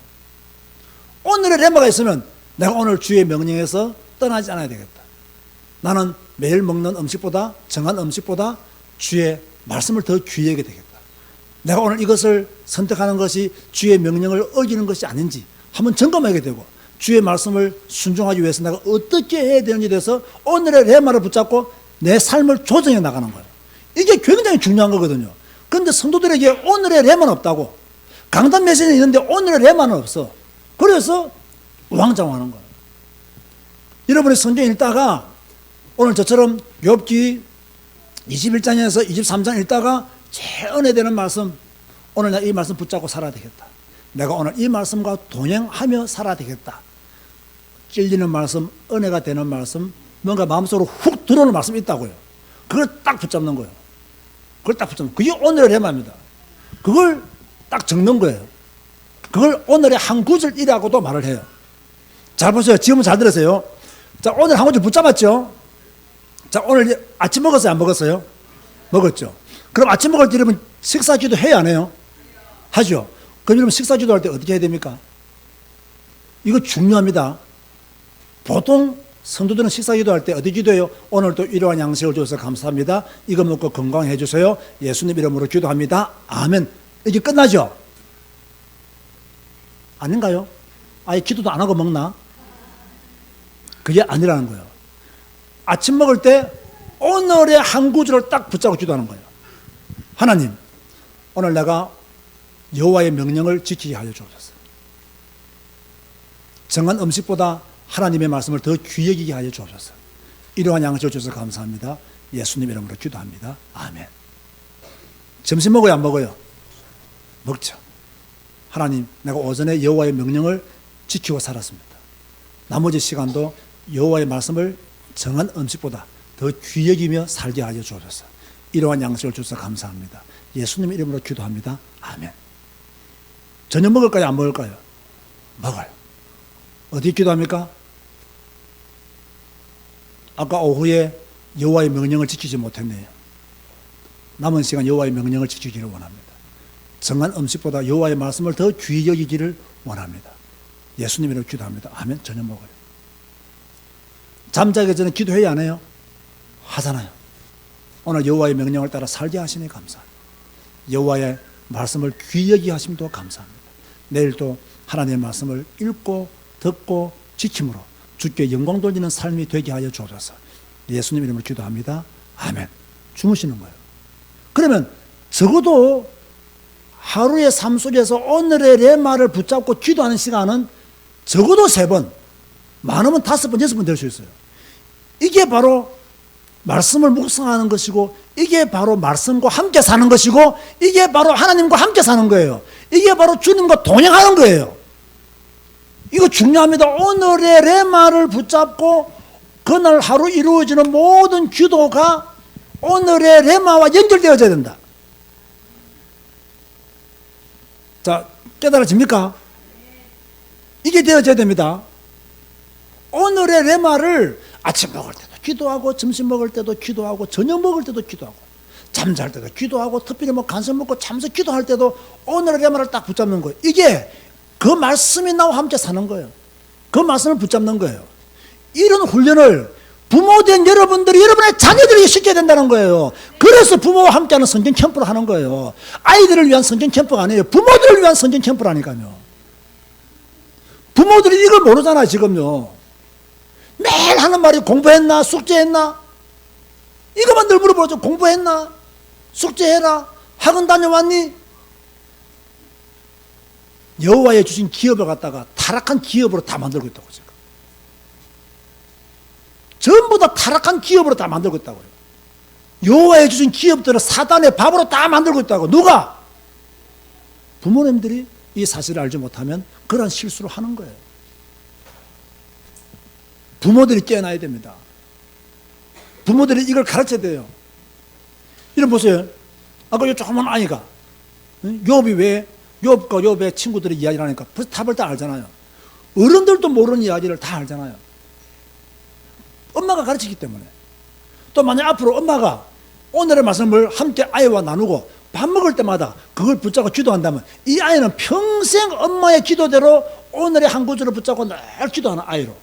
오늘의 레마가 있으면 내가 오늘 주의 명령에서 떠나지 않아야 되겠다. 나는 매일 먹는 음식보다, 정한 음식보다 주의 말씀을 더 귀하게 되겠다. 내가 오늘 이것을 선택하는 것이 주의 명령을 어기는 것이 아닌지 한번 점검하게 되고, 주의 말씀을 순종하기 위해서 내가 어떻게 해야 되는지에 대해서 오늘의 레마를 붙잡고 내 삶을 조정해 나가는 거예요. 이게 굉장히 중요한 거거든요. 그런데 성도들에게 오늘의 레마는 없다고. 강단 메시지는 있는데 오늘의 레마는 없어. 그래서 우왕좌왕하는 거예요. 여러분이 성경 읽다가 오늘 저처럼 욥기 21장에서 23장 읽다가 제일 은혜되는 말씀, 오늘 내가 이 말씀 붙잡고 살아야 되겠다. 내가 오늘 이 말씀과 동행하며 살아야 되겠다. 찔리는 말씀, 은혜가 되는 말씀, 뭔가 마음속으로 훅 들어오는 말씀이 있다고요. 그걸 딱 붙잡는 거예요. 그걸 딱 붙잡는 거예요. 그게 오늘의 레마입니다. 그걸 딱 적는 거예요. 그걸 오늘의 한 구절이라고도 말을 해요. 잘 보세요. 지금은 잘 들으세요. 자, 오늘 한 구절 붙잡았죠? 자, 오늘 아침 먹었어요? 안 먹었어요? 먹었죠. 그럼 아침 먹을 때 여러분 식사 기도 해야 안 해요? 하죠. 그럼 여러분 식사 기도할 때 어떻게 해야 됩니까? 이거 중요합니다. 보통 성도들은 식사 기도할 때 어디 기도해요? 오늘도 이러한 양식을 주셔서 감사합니다. 이거 먹고 건강해 주세요. 예수님 이름으로 기도합니다. 아멘. 이게 끝나죠? 아닌가요? 아예 기도도 안 하고 먹나? 그게 아니라는 거예요. 아침 먹을 때 오늘의 한 구절을 딱 붙잡고 기도하는 거예요. 하나님, 오늘 내가 여호와의 명령을 지키게 하여 주옵소서. 정한 음식보다 하나님의 말씀을 더 귀히 여기게 하여 주옵소서. 이러한 양식을 주셔서 감사합니다. 예수님 이름으로 기도합니다. 아멘. 점심 먹어요, 안 먹어요? 먹죠. 하나님, 내가 오전에 여호와의 명령을 지키고 살았습니다. 나머지 시간도 여호와의 말씀을 정한 음식보다 더 귀히 여기며 살게 하여 주옵소서. 이러한 양식을 주셔서 감사합니다. 예수님 이름으로 기도합니다. 아멘. 저녁 먹을까요, 안 먹을까요? 먹어요. 어디 기도합니까? 아까 오후에 여호와의 명령을 지키지 못했네요. 남은 시간 여호와의 명령을 지키기를 원합니다. 정한 음식보다 여호와의 말씀을 더 귀히 여기기를 원합니다. 예수님 이름으로 기도합니다. 아멘. 저녁 먹어요. 잠자기 전에 기도해야 안 해요? 하잖아요. 오늘 여호와의 명령을 따라 살게 하시니 감사합니다. 여호와의 말씀을 귀히 여기게 하심도 감사합니다. 내일도 하나님의 말씀을 읽고 듣고 지킴으로 주께 영광 돌리는 삶이 되게 하여 주옵소서. 예수님 이름으로 기도합니다. 아멘. 주무시는 거예요. 그러면 적어도 하루의 삶 속에서 오늘의 레마를 붙잡고 기도하는 시간은 적어도 3번, 많으면 5번, 6번 될 수 있어요. 이게 바로 말씀을 묵상하는 것이고, 이게 바로 말씀과 함께 사는 것이고, 이게 바로 하나님과 함께 사는 거예요. 이게 바로 주님과 동행하는 거예요. 이거 중요합니다. 오늘의 레마를 붙잡고 그날 하루 이루어지는 모든 기도가 오늘의 레마와 연결되어져야 된다. 자, 깨달아집니까? 이게 되어져야 됩니다. 오늘의 레마를 아침 먹을 때도 기도하고, 점심 먹을 때도 기도하고, 저녁 먹을 때도 기도하고, 잠잘 때도 기도하고, 특별히 뭐 간식 먹고 잠서 기도할 때도 오늘의 레마를 딱 붙잡는 거예요. 이게 그 말씀이 나와 함께 사는 거예요. 그 말씀을 붙잡는 거예요. 이런 훈련을 부모된 여러분들이 여러분의 자녀들에게 시켜야 된다는 거예요. 그래서 부모와 함께하는 성경 캠프를 하는 거예요. 아이들을 위한 성경 캠프가 아니에요. 부모들을 위한 성경 캠프라니까요. 부모들이 이걸 모르잖아요, 지금요. 매일 하는 말이 공부했나? 숙제했나? 이것만 늘 물어보죠. 공부했나? 숙제해라? 학원 다녀왔니? 여호와의 주신 기업을 갖다가 타락한 기업으로 다 만들고 있다고 지금. 전부 다 타락한 기업으로 다 만들고 있다고요. 여호와의 주신 기업들을 사단의 밥으로 다 만들고 있다고. 누가? 부모님들이 이 사실을 알지 못하면 그런 실수를 하는 거예요. 부모들이 깨어나야 됩니다. 부모들이 이걸 가르쳐야 돼요. 이런 보세요. 아까 요 조그만 아이가 욥이 왜 욥과 욥의 친구들이 이야기를 하니까 벌써 답을 다 알잖아요. 어른들도 모르는 이야기를 다 알잖아요. 엄마가 가르치기 때문에. 또 만약 앞으로 엄마가 오늘의 말씀을 함께 아이와 나누고 밥 먹을 때마다 그걸 붙잡고 기도한다면 이 아이는 평생 엄마의 기도대로 오늘의 한 구절을 붙잡고 늘 기도하는 아이로.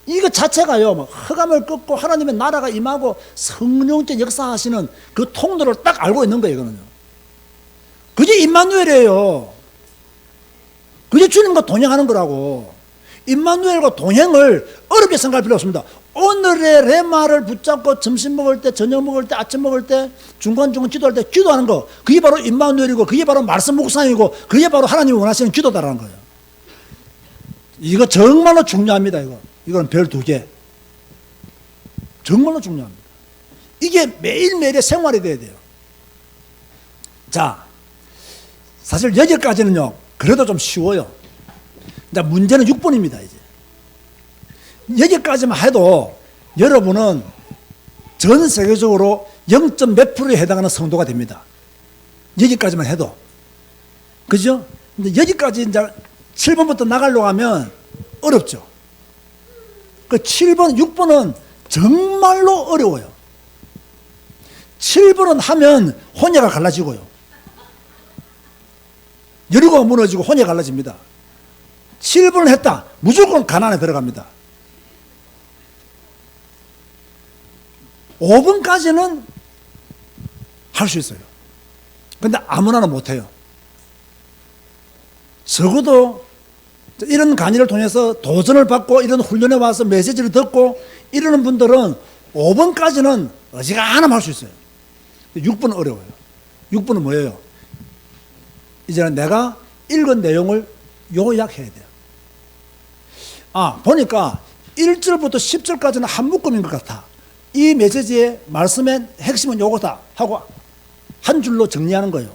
이거 자체가요, 뭐 흑암을 꺾고 하나님의 나라가 임하고 성령적 역사하시는 그 통로를 딱 알고 있는 거예요, 이거는요. 그게 임마누엘이에요. 그게 주님과 동행하는 거라고. 임마누엘과 동행을 어렵게 생각할 필요 없습니다. 오늘의 레마를 붙잡고 점심 먹을 때, 저녁 먹을 때, 아침 먹을 때, 중간중간 기도할 때 기도하는 거, 그게 바로 임마누엘이고, 그게 바로 말씀 묵상이고, 그게 바로 하나님이 원하시는 기도다라는 거예요. 이거 정말로 중요합니다. 이건 별 2개. 정말로 중요합니다. 이게 매일매일의 생활이 돼야 돼요. 자, 사실 여기까지는요, 그래도 좀 쉬워요. 이제 문제는 6번입니다, 이제. 여기까지만 해도 여러분은 전 세계적으로 0.몇 %에 해당하는 성도가 됩니다. 여기까지만 해도. 그죠? 근데 여기까지 이제 7번부터 나가려고 하면 어렵죠. 그 7번, 6번은 정말로 어려워요. 7번은 하면 혼예가 갈라지고요. 여리고가 무너지고 혼예가 갈라집니다. 7번을 했다. 무조건 가난에 들어갑니다. 5번까지는 할 수 있어요. 근데 아무나는 못해요. 적어도 이런 강의를 통해서 도전을 받고 이런 훈련에 와서 메시지를 듣고 이러는 분들은 5번까지는 어지간하면 할 수 있어요. 6번은 어려워요. 6번은 뭐예요? 이제는 내가 읽은 내용을 요약해야 돼요. 보니까 1절부터 10절까지는 한 묶음인 것 같아. 이 메시지의 말씀의 핵심은 요거다 하고 한 줄로 정리하는 거예요.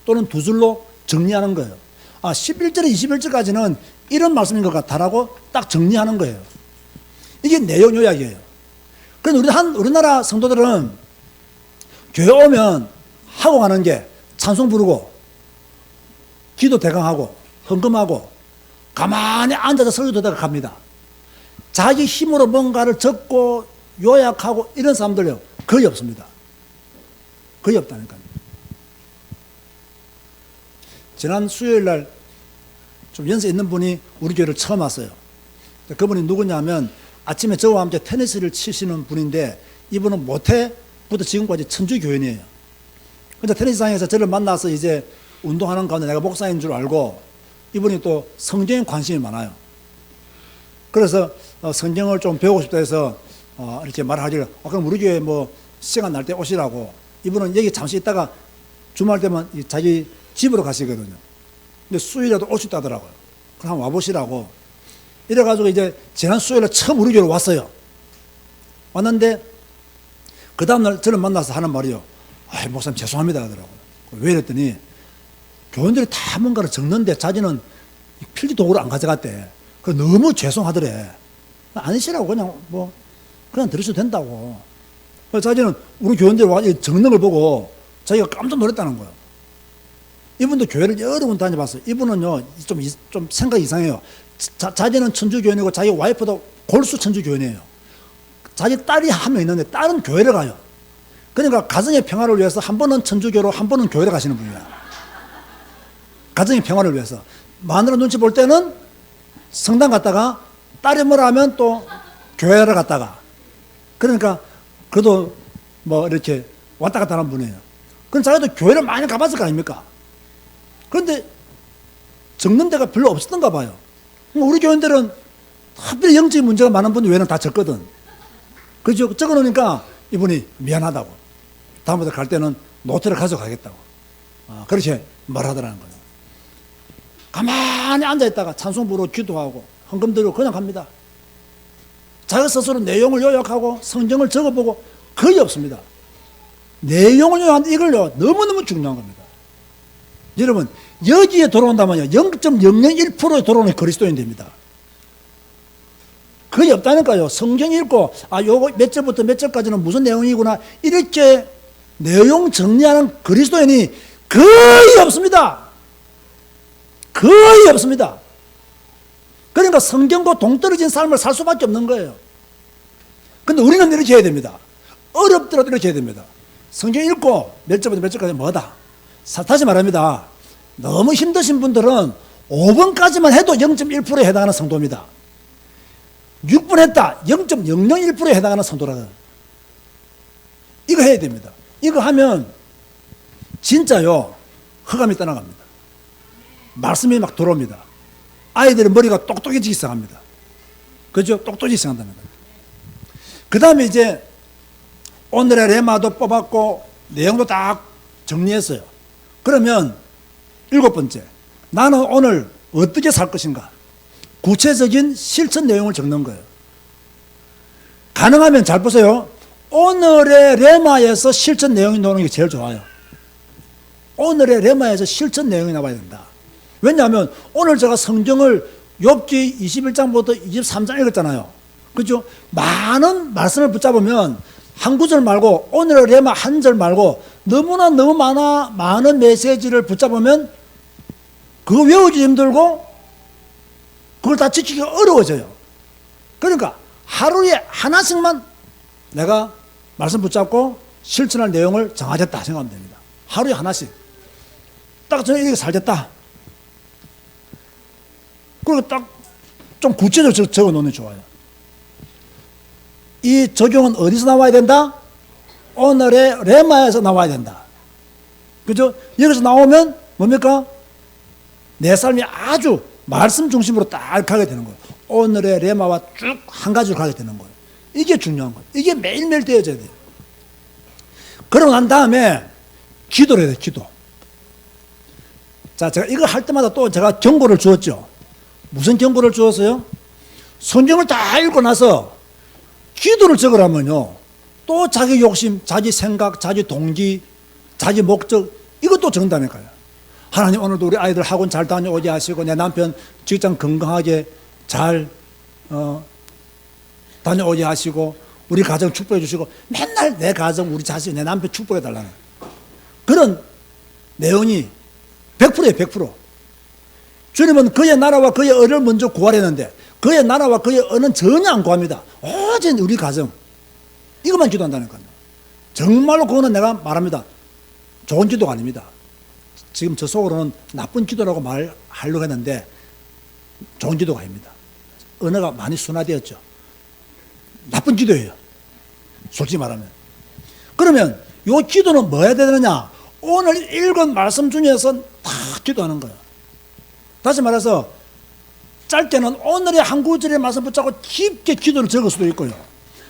또는 2줄로 정리하는 거예요. 11절에 21절까지는 이런 말씀인 것 같다라고 딱 정리하는 거예요. 이게 내용 요약이에요. 그런데 우리나라 성도들은 교회 오면 하고 가는 게 찬송 부르고 기도 대강하고 헌금하고 가만히 앉아서 설교 듣다가 갑니다. 자기 힘으로 뭔가를 적고 요약하고 이런 사람들요 거의 없습니다. 거의 없다니까요. 지난 수요일 날 좀 연세 있는 분이 우리 교회를 처음 왔어요. 그분이 누구냐면 아침에 저와 함께 테니스를 치시는 분인데 이분은 모태부터 지금까지 천주 교인이에요. 근데 테니스장에서 저를 만나서 이제 운동하는 가운데 내가 목사인 줄 알고 이분이 또 성경에 관심이 많아요. 그래서 성경을 좀 배우고 싶다 해서 이렇게 말하기를 그럼 우리 교회 뭐 시간 날 때 오시라고. 이분은 여기 잠시 있다가 주말 되면 자기 집으로 가시거든요. 근데 수요일에도 올 수 있다더라고요. 그럼 한번 와보시라고. 이래가지고 이제 지난 수요일에 처음 우리 교회로 왔어요. 왔는데 그 다음날 저를 만나서 하는 말이요. 아, 목사님 죄송합니다 하더라고요. 왜 이랬더니 교인들이 다 뭔가를 적는데 자기는 필기 도구를 안 가져갔대. 그 너무 죄송하더래. 아니시라고 그냥 들으셔도 된다고. 그래서 자기는 우리 교인들이 와 적는 걸 보고 자기가 깜짝 놀랐다는 거예요. 이분도 교회를 여러 번 다녀봤어요. 이분은요 좀 생각이 이상해요. 자기는 천주교인이고 자기 와이프도 골수 천주교인이에요. 자기 딸이 한 명 있는데 딸은 교회를 가요. 그러니까 가정의 평화를 위해서 한 번은 천주교로 한 번은 교회를 가시는 분이야. 가정의 평화를 위해서. 마누라 눈치 볼 때는 성당 갔다가 딸이 뭐라 하면 또 교회를 갔다가. 그러니까 그래도 뭐 이렇게 왔다 갔다 하는 분이에요. 그럼 자기도 교회를 많이 가봤을 거 아닙니까? 그런데 적는 데가 별로 없었던가 봐요. 우리 교인들은 하필 영적인 문제가 많은 분이 외에는 다 적거든. 그죠? 적어 놓으니까 이분이 미안하다고. 다음부터 갈 때는 노트를 가져가겠다고. 그렇게 말하더라는 거예요. 가만히 앉아있다가 찬송 부르고 기도하고 헌금 드리고 그냥 갑니다. 자기 스스로 내용을 요약하고 성경을 적어보고 거의 없습니다. 내용을 요약하는데 이걸요 너무너무 중요한 겁니다. 여러분 여기에 돌아온다면요 0.001%에 돌아오는 그리스도인 됩니다. 거의 없다니까요. 성경 읽고 요거 몇 절부터 몇 절까지는 무슨 내용이구나 이렇게 내용 정리하는 그리스도인이 거의 없습니다. 거의 없습니다. 그러니까 성경과 동떨어진 삶을 살 수밖에 없는 거예요. 근데 우리는 이렇게 해야 됩니다. 어렵더라도 이렇게 해야 됩니다. 성경 읽고 몇 절부터 몇 절까지 뭐다. 다시 말합니다. 너무 힘드신 분들은 5번까지만 해도 0.1%에 해당하는 성도입니다. 6번 했다. 0.001%에 해당하는 성도라는. 이거 해야 됩니다. 이거 하면 진짜요 흑암이 떠나갑니다. 말씀이 막 들어옵니다. 아이들의 머리가 똑똑해지기 시작합니다. 그죠? 똑똑해지기 시작한답니다. 그 다음에 이제 오늘의 레마도 뽑았고 내용도 딱 정리했어요. 그러면 7번째, 나는 오늘 어떻게 살 것인가? 구체적인 실천 내용을 적는 거예요. 가능하면 잘 보세요. 오늘의 레마에서 실천 내용이 나오는 게 제일 좋아요. 오늘의 레마에서 실천 내용이 나와야 된다. 왜냐하면 오늘 제가 성경을 욥기 21장부터 23장 읽었잖아요. 그죠? 많은 말씀을 붙잡으면 한 구절 말고 오늘의 레마 한 절 말고 너무나 너무 많은 메시지를 붙잡으면 그거 외우기 힘들고 그걸 다 지키기가 어려워져요. 그러니까 하루에 하나씩만 내가 말씀 붙잡고 실천할 내용을 정하겠다 생각하면 됩니다. 하루에 하나씩. 딱 저는 이렇게 살겠다. 그리고 딱 좀 구체적으로 적어 놓으면 좋아요. 이 적용은 어디서 나와야 된다? 오늘의 레마에서 나와야 된다. 그죠? 여기서 나오면 뭡니까? 내 삶이 아주 말씀 중심으로 딱 가게 되는 거예요. 오늘의 레마와 쭉 한 가지로 가게 되는 거예요. 이게 중요한 거예요. 이게 매일매일 되어져야 돼요. 그러고 난 다음에 기도를 해야 돼요. 기도. 자, 제가 이거 할 때마다 또 제가 경고를 주었죠. 무슨 경고를 주었어요? 성경을 다 읽고 나서 기도를 적으라면요. 또 자기 욕심, 자기 생각, 자기 동기, 자기 목적 이것도 적는다니까요. 하나님 오늘도 우리 아이들 학원 잘 다녀오게 하시고 내 남편 직장 건강하게 잘 다녀오게 하시고 우리 가정 축복해 주시고 맨날 내 가정, 우리 자식, 내 남편 축복해 달라는 그런 내용이 100%예요. 100%. 주님은 그의 나라와 그의 의를 먼저 구하려는데 그의 나라와 그의 의는 전혀 안 구합니다. 오직 우리 가정 이것만 기도한다니까요. 정말로 그거는 내가 말합니다. 좋은 기도가 아닙니다. 지금 저 속으로는 나쁜 기도라고 말하려고 했는데 좋은 기도가 아닙니다. 언어가 많이 순화되었죠. 나쁜 기도예요. 솔직히 말하면. 그러면 이 기도는 뭐 해야 되느냐? 오늘 읽은 말씀 중에서 다 기도하는 거예요. 다시 말해서 짧게는 오늘의 한 구절의 말씀 붙잡고 깊게 기도를 적을 수도 있고요.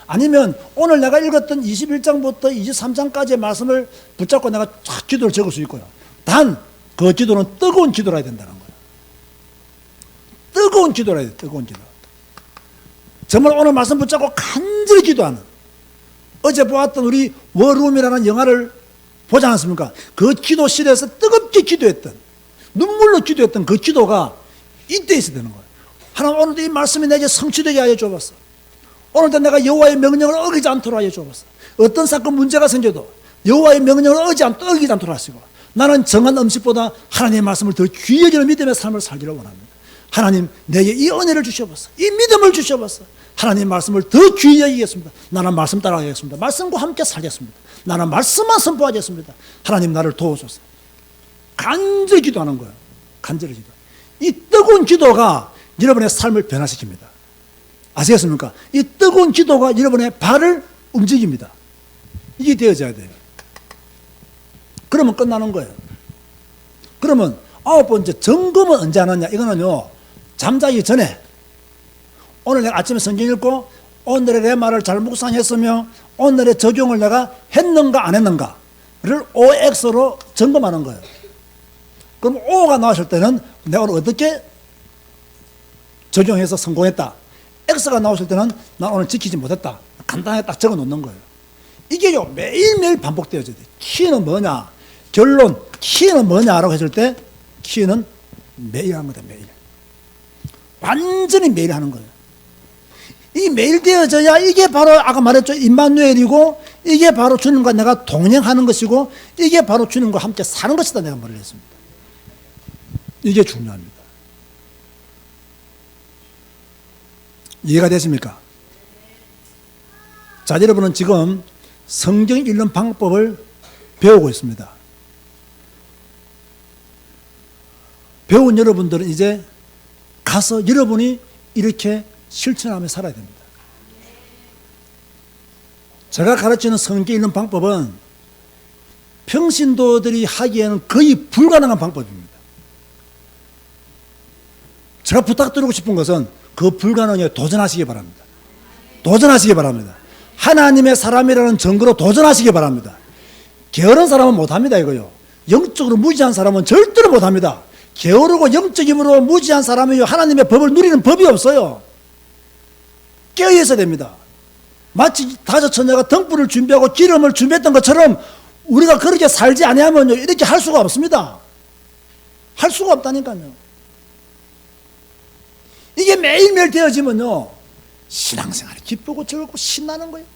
아니면 오늘 내가 읽었던 21장부터 23장까지의 말씀을 붙잡고 내가 쫙 기도를 적을 수 있고요. 단 그 기도는 뜨거운 기도라 해야 된다는 거예요. 뜨거운 기도라 해야 돼요. 뜨거운 기도. 정말 오늘 말씀 붙잡고 간절히 기도하는 어제 보았던 우리 워룸이라는 영화를 보지 않았습니까? 그 기도실에서 뜨겁게 기도했던, 눈물로 기도했던 그 기도가 이때 있어야 되는 거예요. 하나님, 오늘도 이 말씀이 내게 성취되게 하여 주옵소서. 오늘도 내가 여호와의 명령을 어기지 않도록 하여 주옵소서. 어떤 사건 문제가 생겨도 여호와의 명령을 어기지 않도록 하시고, 나는 정한 음식보다 하나님의 말씀을 더 귀히 여기는 믿음의 삶을 살기를 원합니다. 하나님, 내게 이 은혜를 주셔보소. 이 믿음을 주셔보소. 하나님의 말씀을 더 귀히 여기겠습니다. 나는 말씀 따라가겠습니다. 말씀과 함께 살겠습니다. 나는 말씀만 선포하겠습니다. 하나님, 나를 도우소서. 간절히 기도하는 거예요. 간절히 기도. 이 뜨거운 기도가 여러분의 삶을 변화시킵니다. 아시겠습니까? 이 뜨거운 기도가 여러분의 발을 움직입니다. 이게 되어져야 돼요. 그러면 끝나는 거예요. 그러면 9번째, 점검은 언제 하느냐? 이거는요, 잠자기 전에, 오늘 내가 아침에 성경 읽고 오늘의 내 말을 잘 묵상했으며 오늘의 적용을 내가 했는가 안 했는가를 OX로 점검하는 거예요. 그럼 O가 나왔을 때는 내가 오늘 어떻게 적용해서 성공했다. X가 나왔을 때는 나 오늘 지키지 못했다. 간단하게 딱 적어 놓는 거예요. 이게요, 매일매일 반복되어져야 돼요. 키는 뭐냐? 결론, 키는 뭐냐라고 했을 때 키는 매일 하는 거다. 매일. 완전히 매일 하는 거예요. 이 매일 되어져야 이게 바로 아까 말했죠. 임마누엘이고, 이게 바로 주님과 내가 동행하는 것이고, 이게 바로 주님과 함께 사는 것이다. 내가 말을 했습니다. 이게 중요합니다. 이해가 되십니까? 자, 여러분은 지금 성경 읽는 방법을 배우고 있습니다. 배운 여러분들은 이제 가서 여러분이 이렇게 실천하며 살아야 됩니다. 제가 가르치는 성경 읽는 방법은 평신도들이 하기에는 거의 불가능한 방법입니다. 제가 부탁드리고 싶은 것은 그 불가능에 도전하시기 바랍니다. 도전하시기 바랍니다. 하나님의 사람이라는 증거로 도전하시기 바랍니다. 게으른 사람은 못합니다. 이거요. 영적으로 무지한 사람은 절대로 못합니다. 게으르고 영적 힘으로 무지한 사람이요, 하나님의 법을 누리는 법이 없어요. 깨어있어야 됩니다. 마치 다섯 처녀가 등불을 준비하고 기름을 준비했던 것처럼 우리가 그렇게 살지 아니하면요, 이렇게 할 수가 없습니다. 할 수가 없다니까요. 이게 매일매일 되어지면요, 신앙생활이 기쁘고 즐겁고 신나는 거예요.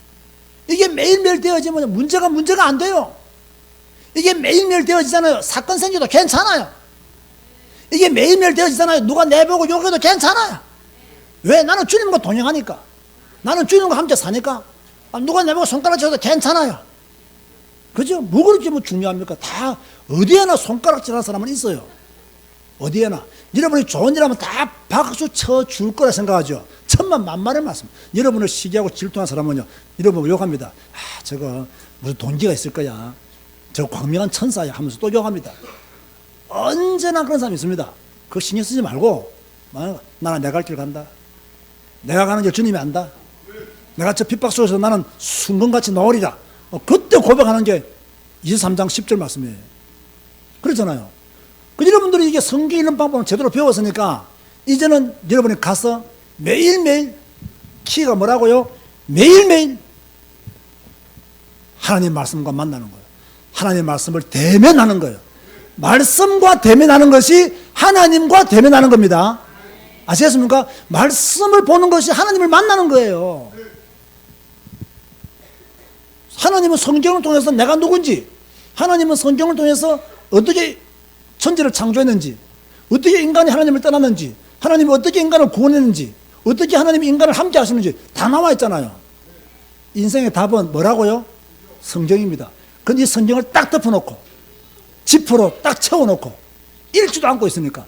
이게 매일매일 되어지면 문제가 안 돼요. 이게 매일매일 되어지잖아요. 사건 생겨도 괜찮아요. 이게 매일매일 되어지잖아요. 누가 내보고 욕해도 괜찮아요. 왜? 나는 주님과 동행하니까. 나는 주님과 함께 사니까. 누가 내보고 손가락 쳐도 괜찮아요. 그죠? 뭐 그렇게 뭐 중요합니까? 다 어디에나 손가락질하는 사람은 있어요. 어디에나. 여러분이 좋은 일 하면 다 박수 쳐줄 거라 생각하죠. 천만 만만의 말씀. 여러분을 시기하고 질투하는 사람은요, 여러분 욕합니다. 아, 저거 무슨 돈기가 있을 거야. 저 광명한 천사야 하면서 또 욕합니다. 언제나 그런 사람이 있습니다. 그거 신경 쓰지 말고, 나는 내 갈 길 간다. 내가 가는 길 주님이 안다. 내가 저 핍박 속에서 나는 순금같이 나오리라. 그때 고백하는 게 23장 10절 말씀이에요. 그렇잖아요. 여러분들이 이게 성경 읽는 방법을 제대로 배웠으니까 이제는 여러분이 가서 매일매일, 키가 뭐라고요? 매일매일 하나님 말씀과 만나는 거예요. 하나님 말씀을 대면하는 거예요. 말씀과 대면하는 것이 하나님과 대면하는 겁니다. 아시겠습니까? 말씀을 보는 것이 하나님을 만나는 거예요. 하나님은 성경을 통해서 내가 누군지, 하나님은 성경을 통해서 어떻게 천지를 창조했는지, 어떻게 인간이 하나님을 떠났는지, 하나님이 어떻게 인간을 구원했는지, 어떻게 하나님이 인간을 함께 하시는지 다 나와 있잖아요. 인생의 답은 뭐라고요? 성경입니다. 근데 이 성경을 딱 덮어놓고 지퍼로 딱 채워놓고 읽지도 않고 있으니까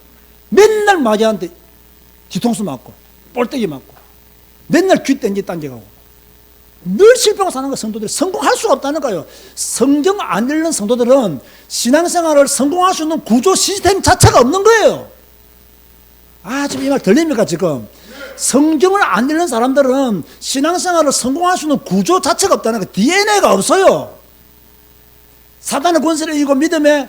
맨날 마귀한테 뒤통수 맞고 볼때기 맞고 맨날 귀 당겨가고 늘 실패하고 사는 거. 성도들이 성공할 수가 없다는 거예요. 성경 안 읽는 성도들은 신앙생활을 성공할 수 있는 구조 시스템 자체가 없는 거예요. 아, 지금 이 말 들립니까 지금? 성경을 안 읽는 사람들은 신앙생활을 성공할 수 있는 구조 자체가 없다는 거예요. DNA가 없어요. 사단의 권세를 이기고 믿음의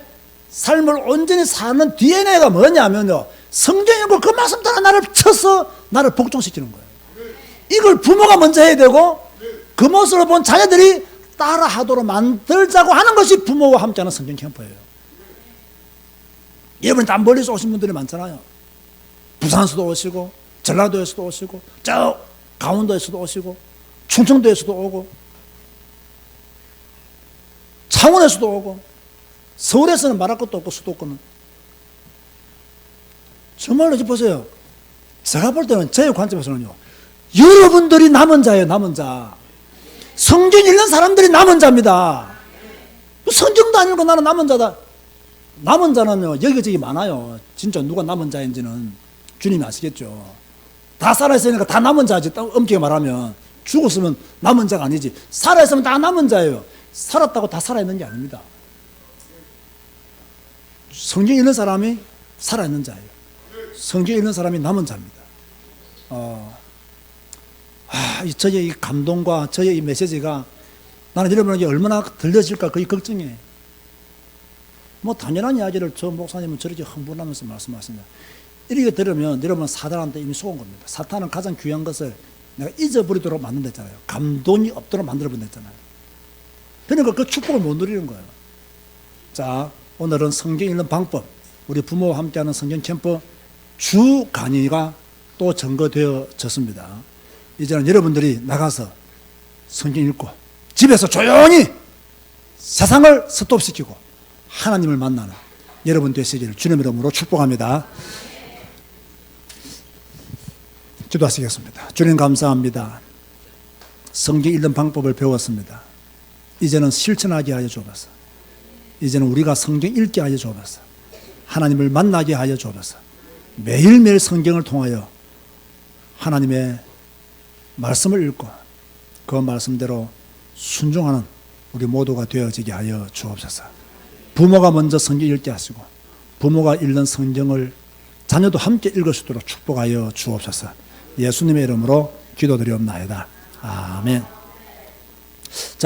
삶을 온전히 사는 DNA가 뭐냐면요, 성경이고 그 말씀 따라 나를 쳐서 나를 복종시키는 거예요. 이걸 부모가 먼저 해야 되고 그 모습을 본 자녀들이 따라하도록 만들자고 하는 것이 부모와 함께하는 성경 캠프예요. 여러분이 다 멀리서 오신 분들이 많잖아요. 부산에서도 오시고 전라도에서도 오시고 저 강원도에서도 오시고 충청도에서도 오고 창원에서도 오고 서울에서는 말할 것도 없고 수도권은 정말로 이제 보세요. 제가 볼 때는 제 관점에서는요, 여러분들이 남은 자예요. 남은 자. 성경 읽는 사람들이 남은 자입니다. 성경도 안 읽고 나는 남은 자다. 남은 자는요 여기저기 많아요. 진짜 누가 남은 자인지는 주님이 아시겠죠. 다 살아있으니까 다 남은 자지. 엄격히 말하면 죽었으면 남은 자가 아니지. 살아있으면 다 남은 자예요. 살았다고 다 살아있는 게 아닙니다. 성경 읽는 사람이 살아있는 자예요. 성경 읽는 사람이 남은 자입니다. 저의 이 감동과 저의 이 메시지가 나는 여러분에게 얼마나 들려질까 거의 걱정해. 뭐 당연한 이야기를 저 목사님은 저렇게 흥분하면서 말씀하십니다. 이렇게 들으면 여러분은 사탄한테 이미 속은 겁니다. 사탄은 가장 귀한 것을 내가 잊어버리도록 만든댔잖아요. 감동이 없도록 만들어버렸잖아요. 그러니까 그 축복을 못 누리는 거예요. 자, 오늘은 성경 읽는 방법, 우리 부모와 함께하는 성경 캠프 주 강의가 또 점거되어졌습니다. 이제는 여러분들이 나가서 성경 읽고 집에서 조용히 세상을 스톱시키고 하나님을 만나는 여러분 되시기를 주님의 이름으로 축복합니다. 기도하시겠습니다. 주님 감사합니다. 성경 읽는 방법을 배웠습니다. 이제는 실천하게 하여 주옵소서. 이제는 우리가 성경 읽게 하여 주옵소서. 하나님을 만나게 하여 주옵소서. 매일매일 성경을 통하여 하나님의 말씀을 읽고 그 말씀대로 순종하는 우리 모두가 되어지게 하여 주옵소서. 부모가 먼저 성경 읽게 하시고 부모가 읽는 성경을 자녀도 함께 읽을 수 있도록 축복하여 주옵소서. 예수님의 이름으로 기도드리옵나이다. 아멘. 자.